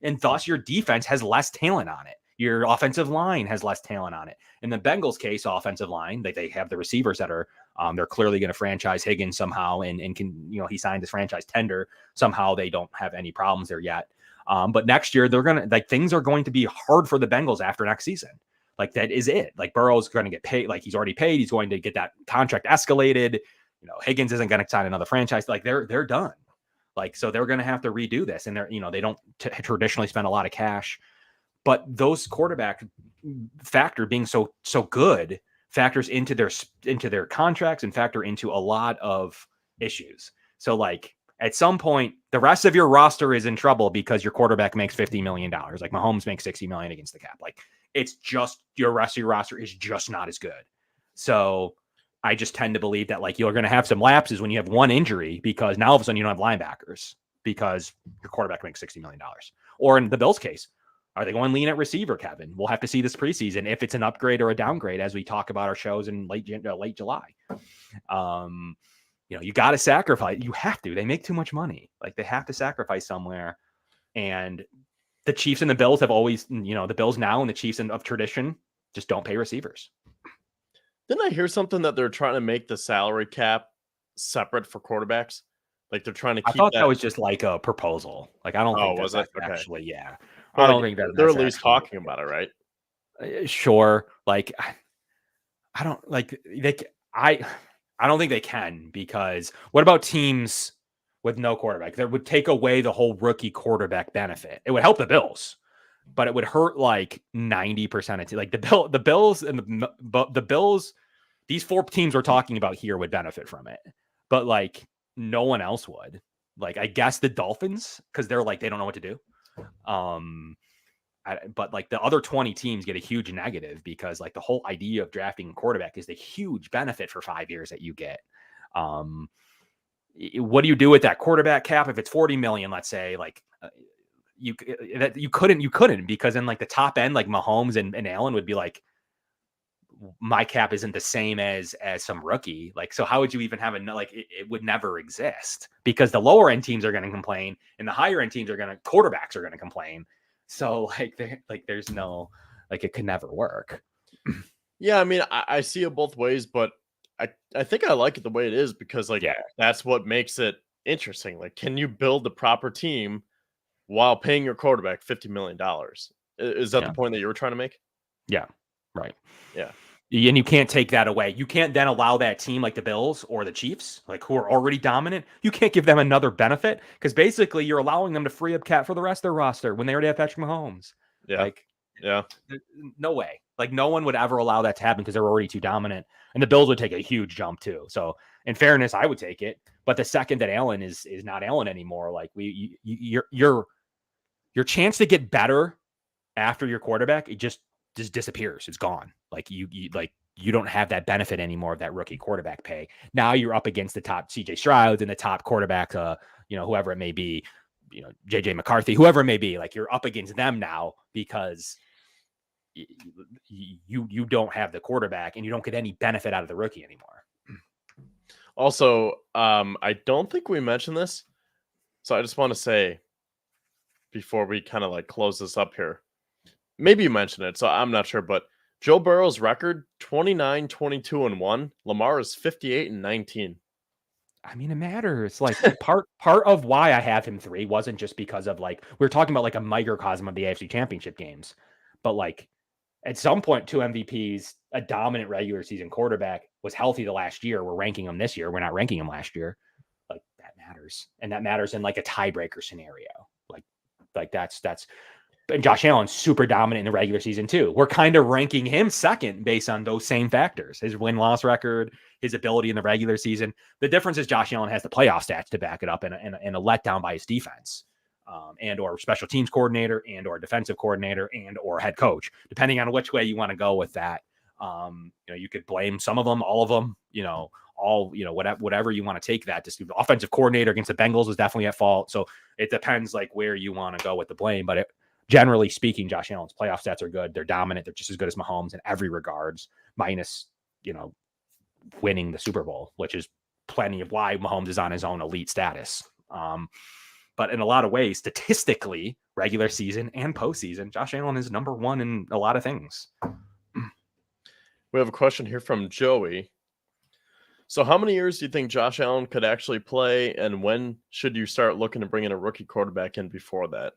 And thus your defense has less talent on it. Your offensive line has less talent on it. In the Bengals case, offensive line, they have the receivers that are, they're clearly going to franchise Higgins somehow and can, he signed his franchise tender. Somehow they don't have any problems there yet. But next year they're going to, like, things are going to be hard for the Bengals after next season. Like that is it. Like Burrow's going to get paid. Like he's already paid. He's going to get that contract escalated. Higgins isn't going to sign another franchise. Like they're done. Like, so they're going to have to redo this. And they're, they don't traditionally spend a lot of cash, but those quarterback factor being so good factors into their contracts and factor into a lot of issues. So like at some point, the rest of your roster is in trouble because your quarterback makes $50 million. Like Mahomes makes $60 million against the cap. Like, it's just your rest of your roster is just not as good. So I just tend to believe that like you're going to have some lapses when you have one injury because now all of a sudden you don't have linebackers because your quarterback makes $60 million. Or in the Bills case, are they going lean at receiver, Kevin? We'll have to see this preseason if it's an upgrade or a downgrade as we talk about our shows in late July. You got to sacrifice. You have to. They make too much money. Like they have to sacrifice somewhere. And the Chiefs and the Bills have always, the Bills now and the Chiefs of tradition just don't pay receivers. Didn't I hear something that they're trying to make the salary cap separate for quarterbacks? Like they're trying to keep I thought that was just like a proposal. Like, I don't think that's actually, yeah. I don't think that they're at least talking about it, right? Sure. Like, I don't like I don't think they can because what about teams with no quarterback? That would take away the whole rookie quarterback benefit. It would help the Bills, but it would hurt like 90% of like the Bills and the Bills. These 4 teams we're talking about here would benefit from it, but like no one else would. Like I guess the Dolphins because they're like they don't know what to do. But like the other 20 teams get a huge negative because like the whole idea of drafting a quarterback is the huge benefit for 5 years that you get. What do you do with that quarterback cap? If it's 40 million, let's say, like you couldn't because in like the top end, like Mahomes and Allen would be like, my cap isn't the same as some rookie. Like, so how would you even have it would never exist because the lower end teams are going to complain and the higher end teams quarterbacks are going to complain. So there's no, like, it could never work. Yeah. I mean, I see it both ways, but I think I like it the way it is because that's what makes it interesting. Like, can you build the proper team while paying your quarterback $50 million? Is that the point that you were trying to make? Yeah. Right. Yeah. And you can't take that away. You can't then allow that team like the Bills or the Chiefs, like who are already dominant. You can't give them another benefit because basically you're allowing them to free up cap for the rest of their roster when they already have Patrick Mahomes. Yeah. No way. Like no one would ever allow that to happen because they're already too dominant. And the Bills would take a huge jump too. So in fairness, I would take it. But the second that Allen is not Allen anymore, like your chance to get better after your quarterback, it just disappears. It's gone. Like you you don't have that benefit anymore of that rookie quarterback pay. Now you're up against the top CJ Stroud and the top quarterback, whoever it may be, JJ McCarthy, whoever it may be. Like, you're up against them now because you don't have the quarterback and you don't get any benefit out of the rookie anymore. Also, I don't think we mentioned this, so I just want to say before we kind of like close this up here, maybe you mentioned it, so I'm not sure, but Joe Burrow's record 29, 22, and 1. Lamar is 58 and 19. I mean, it matters. Like, part of why I have him 3 wasn't just because of, like, we were talking about like a microcosm of the AFC Championship games, but like at some point, 2 MVPs, a dominant regular season quarterback, was healthy the last year. We're ranking him this year. We're not ranking him last year. Like, that matters, and that matters in like a tiebreaker scenario. Like that's. And Josh Allen's super dominant in the regular season too. We're kind of ranking him second based on those same factors: his win-loss record, his ability in the regular season. The difference is Josh Allen has the playoff stats to back it up, and a letdown by his defense, and or special teams coordinator, and or defensive coordinator, and or head coach, depending on which way you want to go with that. You could blame some of them, all of them, whatever you want to take that. Just the offensive coordinator against the Bengals was definitely at fault. So it depends like where you want to go with the blame, but generally speaking, Josh Allen's playoff stats are good. They're dominant. They're just as good as Mahomes in every regards, minus, winning the Super Bowl, which is plenty of why Mahomes is on his own elite status. But in a lot of ways, statistically, regular season and postseason, Josh Allen is number 1 in a lot of things. We have a question here from Joey. So how many years do you think Josh Allen could actually play, and when should you start looking to bring in a rookie quarterback in before that?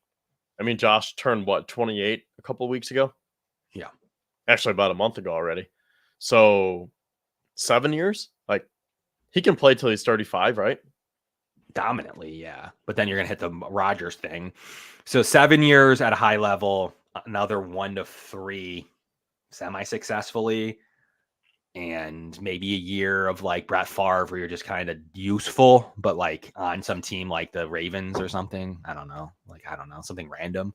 I mean, Josh turned, 28 a couple of weeks ago? Yeah. Actually, about a month ago already. So 7 years? Like, he can play till he's 35, right? Dominantly, yeah. But then you're going to hit the Rodgers thing. So 7 years at a high level, another 1 to 3 semi-successfully, and maybe a year of like Brett Favre where you're just kind of useful, but like on some team like the Ravens or something. I don't know, something random.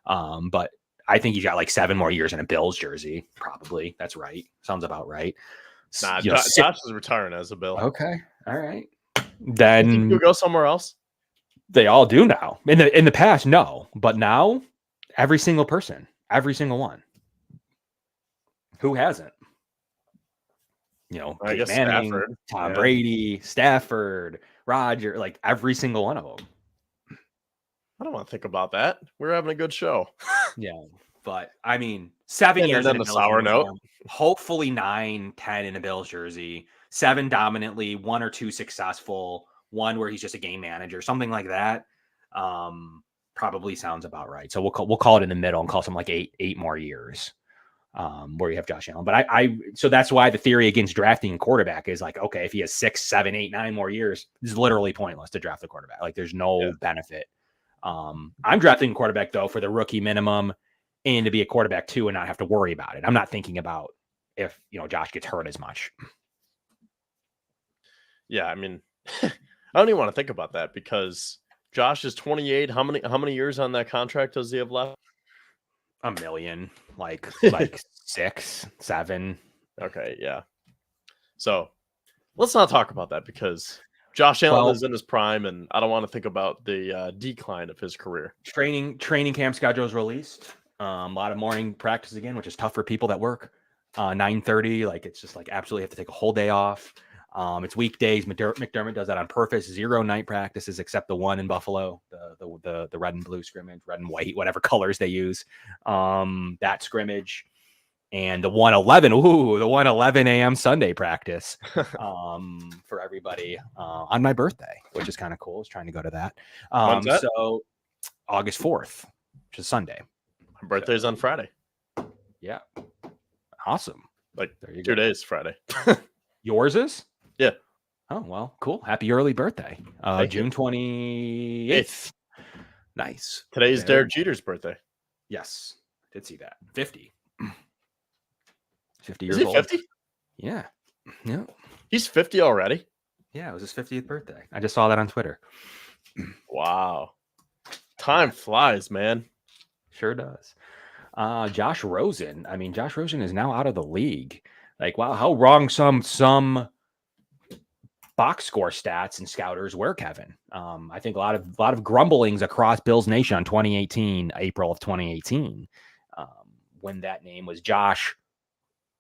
But I think he's got like 7 more years in a Bills jersey. Probably. That's right. Sounds about right. Nah, Josh is retiring as a Bill. Okay. All right. Then you think he'll go somewhere else? They all do now. In the past, no. But now, every single person, every single one. Who hasn't? I guess Manning, Stafford, Tom Brady, Stafford, Roger, like every single one of them. I don't want to think about that. We're having a good show. Yeah, but I mean, 7 years in a sour note. Hopefully 9, 10 in a Bills jersey, 7 dominantly, 1 or 2 successful, 1 where he's just a game manager, something like that. Probably sounds about right. So we'll call it in the middle and call some like 8 more years. Where you have Josh Allen. But so that's why the theory against drafting a quarterback is like, okay, if he has 6, 7, 8, 9 more years, it's literally pointless to draft a quarterback. Like, there's no benefit. I'm drafting a quarterback though for the rookie minimum and to be a quarterback too and not have to worry about it. I'm not thinking about if Josh gets hurt as much. Yeah, I mean, I don't even want to think about that because Josh is 28. How many years on that contract does he have left? A million, like 6, 7. Okay, yeah. So let's not talk about that because Josh Allen is in his prime, and I don't want to think about the decline of his career. Training camp schedule is released. A lot of morning practice again, which is tough for people that work. 9:30, like it's just like absolutely have to take a whole day off. It's weekdays. McDermott does that on purpose. 0 night practices except the one in Buffalo, the red and blue scrimmage, red and white, whatever colors they use. That scrimmage and the 1:11 a.m. Sunday practice for everybody on my birthday, which is kind of cool. I was trying to go to that. So August 4th, which is Sunday. My birthday's on Friday. Yeah. Awesome. Like 2 days Friday. Yours is? Yeah. Oh, well, cool. Happy early birthday. June 28th. Nice. Today's Derek Jeter's birthday. Yes. Did see that. 50. 50 years old. Is he 50? Yeah. Yeah. He's 50 already? Yeah, it was his 50th birthday. I just saw that on Twitter. Wow. Time flies, man. Sure does. Josh Rosen. I mean, Josh Rosen is now out of the league. Like, wow, how wrong some box score stats and scouters were, Kevin. I think a lot of grumblings across Bills Nation on 2018, April of 2018, when that name was Josh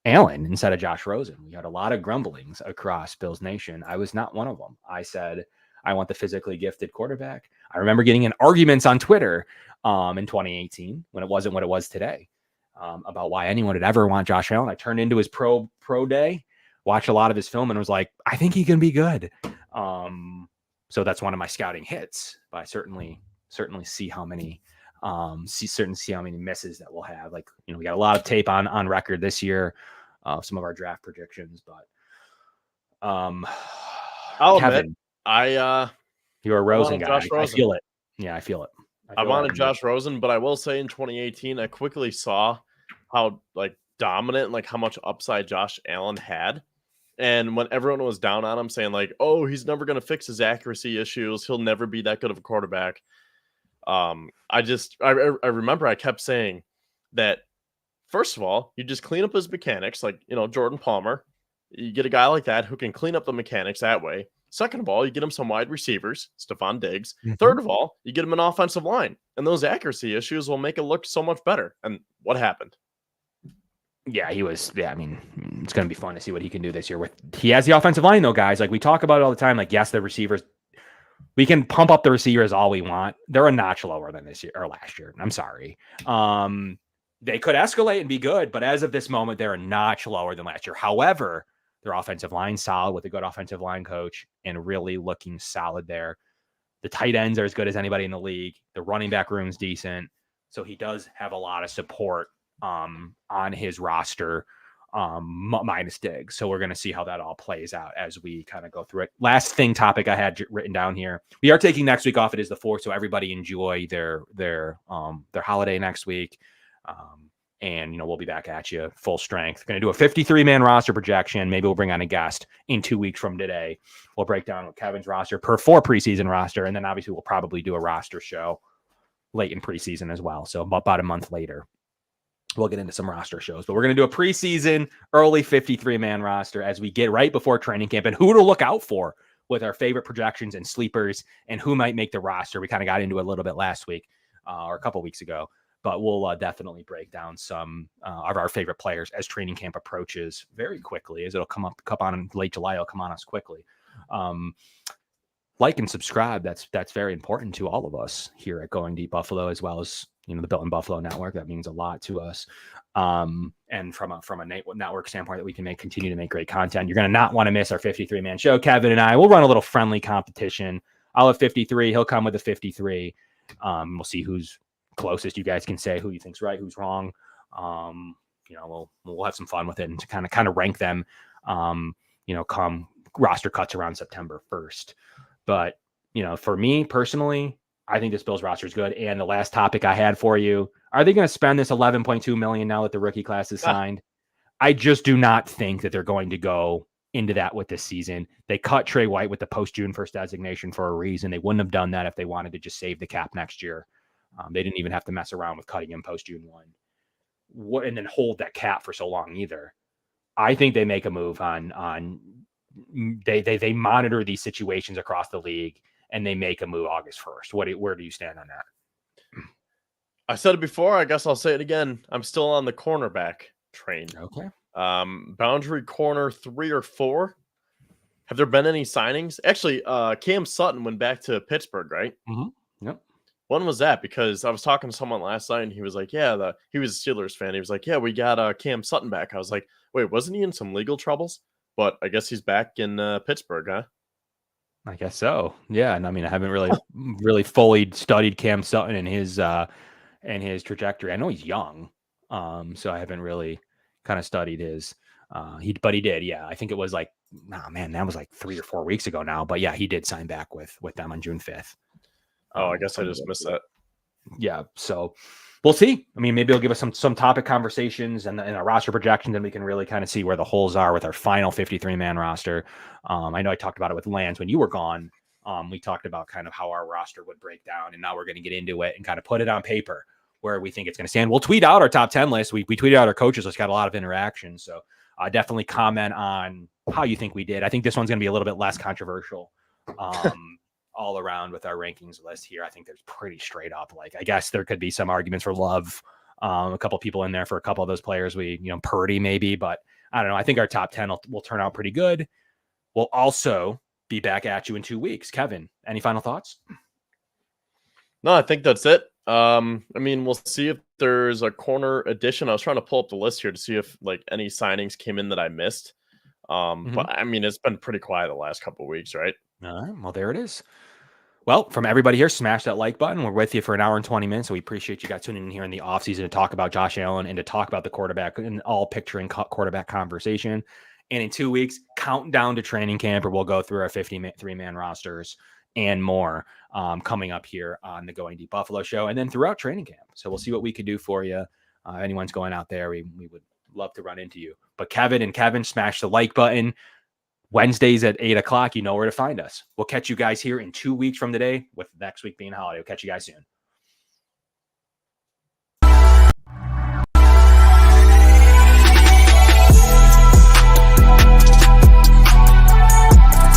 Allen instead of Josh Rosen. We had a lot of grumblings across Bills Nation. I was not one of them. I said, I want the physically gifted quarterback. I remember getting in arguments on Twitter in 2018 when it wasn't what it was today about why anyone would ever want Josh Allen. I turned into his pro day, watched a lot of his film, and was like, I think he can be good. So that's one of my scouting hits. But I certainly see how many see how many misses that we'll have. Like, we got a lot of tape on record this year, some of our draft predictions, but I'll Kevin, admit, you're a Rosen guy. Josh Rosen. I feel it. Yeah, I feel it. I wanted Josh Rosen, but I will say in 2018, I quickly saw how dominant and how much upside Josh Allen had. And when everyone was down on him saying oh, he's never going to fix his accuracy issues, he'll never be that good of a quarterback. I remember I kept saying that, first of all, you just clean up his mechanics, Jordan Palmer. You get a guy like that who can clean up the mechanics that way. Second of all, you get him some wide receivers, Stephon Diggs. Mm-hmm. Third of all, you get him an offensive line, and those accuracy issues will make it look so much better. And what happened? Yeah, he was. Yeah, I mean, it's going to be fun to see what he can do this year. He has the offensive line, though, guys. We talk about it all the time. Yes, the receivers, we can pump up the receivers all we want. They're a notch lower than this year or last year. I'm sorry. They could escalate and be good, but as of this moment, they're a notch lower than last year. However, their offensive line solid with a good offensive line coach and really looking solid there. The tight ends are as good as anybody in the league. The running back room's decent. So he does have a lot of support on his roster, minus Diggs. So we're going to see how that all plays out as we kind of go through it. Last topic I had written down here. We are taking next week off. It is the 4th, so everybody enjoy their holiday next week. And we'll be back at you full strength. Going to do a 53-man roster projection. Maybe we'll bring on a guest in 2 weeks from today. We'll break down Kevin's roster per 4 preseason roster, and then obviously we'll probably do a roster show late in preseason as well. So about a month later, we'll get into some roster shows. But we're going to do a preseason early 53-man roster as we get right before training camp and who to look out for with our favorite projections and sleepers and who might make the roster. We kind of got into it a little bit last week or a couple weeks ago. But we'll definitely break down some of our favorite players as training camp approaches very quickly, as it'll come on in late July. It'll come on us quickly. Like and subscribe. That's very important to all of us here at Going Deep Buffalo, as well as the Built in Buffalo network. That means a lot to us. And from a network standpoint, that we can continue to make great content. You're going to not want to miss our 53-man show. Kevin and I will run a little friendly competition. I'll have 53. He'll come with a 53. We'll see who's closest. You guys can say who you think's right, who's wrong. We'll have some fun with it and to kind of rank them. Come roster cuts around September 1st. But for me personally, I think this Bills roster is good. And the last topic I had for you: are they going to spend this $11.2 million now that the rookie class is signed? I just do not think that they're going to go into that with this season. They cut Trey White with the post-June 1st designation for a reason. They wouldn't have done that if they wanted to just save the cap next year. They didn't even have to mess around with cutting him post-June 1 and then hold that cap for so long either. I think they make a move on they monitor these situations across the league and they make a move August 1st. Where do you stand on that? I said it before. I guess I'll say it again. I'm still on the cornerback train. Okay. Boundary corner 3 or 4. Have there been any signings? Actually, Cam Sutton went back to Pittsburgh, right? Mm-hmm. Yep. When was that? Because I was talking to someone last night and he was like, he was a Steelers fan. He was like, yeah, we got Cam Sutton back. I was like, wait, wasn't he in some legal troubles? But I guess he's back in Pittsburgh, huh? I guess so. Yeah. And I mean, I haven't really fully studied Cam Sutton and his trajectory. I know he's young. So I haven't really kind of studied his, but he did. Yeah. I think it was that was 3 or 4 weeks ago now, but yeah, he did sign back with them on June 5th. Oh, I guess I just missed that. Yeah, so we'll see. I mean, maybe it'll give us some topic conversations and our roster projections, and we can really kind of see where the holes are with our final 53-man roster. I know I talked about it with Lance when you were gone. We talked about kind of how our roster would break down, and now we're going to get into it and kind of put it on paper where we think it's going to stand. We'll tweet out our top 10 list. We tweeted out our coaches list, got a lot of interaction. So Definitely comment on how you think we did. I think this one's going to be a little bit less controversial all around with our rankings list here. I think there's pretty straight up. Like, I guess there could be some arguments for Love. A couple people in there for a couple of those players. Purdy maybe, but I don't know. I think our top 10 will turn out pretty good. We'll also be back at you in 2 weeks. Kevin, any final thoughts? No, I think that's it. We'll see if there's a corner edition. I was trying to pull up the list here to see if like any signings came in that I missed. But it's been pretty quiet the last couple of weeks, right? All right. Well, there it is. Well, from everybody here, smash that like button. We're with you for an hour and 20 minutes. So we appreciate you guys tuning in here in the offseason to talk about Josh Allen and to talk about the quarterback and all picturing quarterback conversation. And in 2 weeks, count down to training camp, where we'll go through our 53-man rosters and more coming up here on the Going Deep Buffalo show and then throughout training camp. So we'll see what we could do for you. Anyone's going out there, we would love to run into you. But Kevin, smash the like button. Wednesdays at 8:00, you know where to find us. We'll catch you guys here in 2 weeks from today, with next week being holiday. We'll catch you guys soon.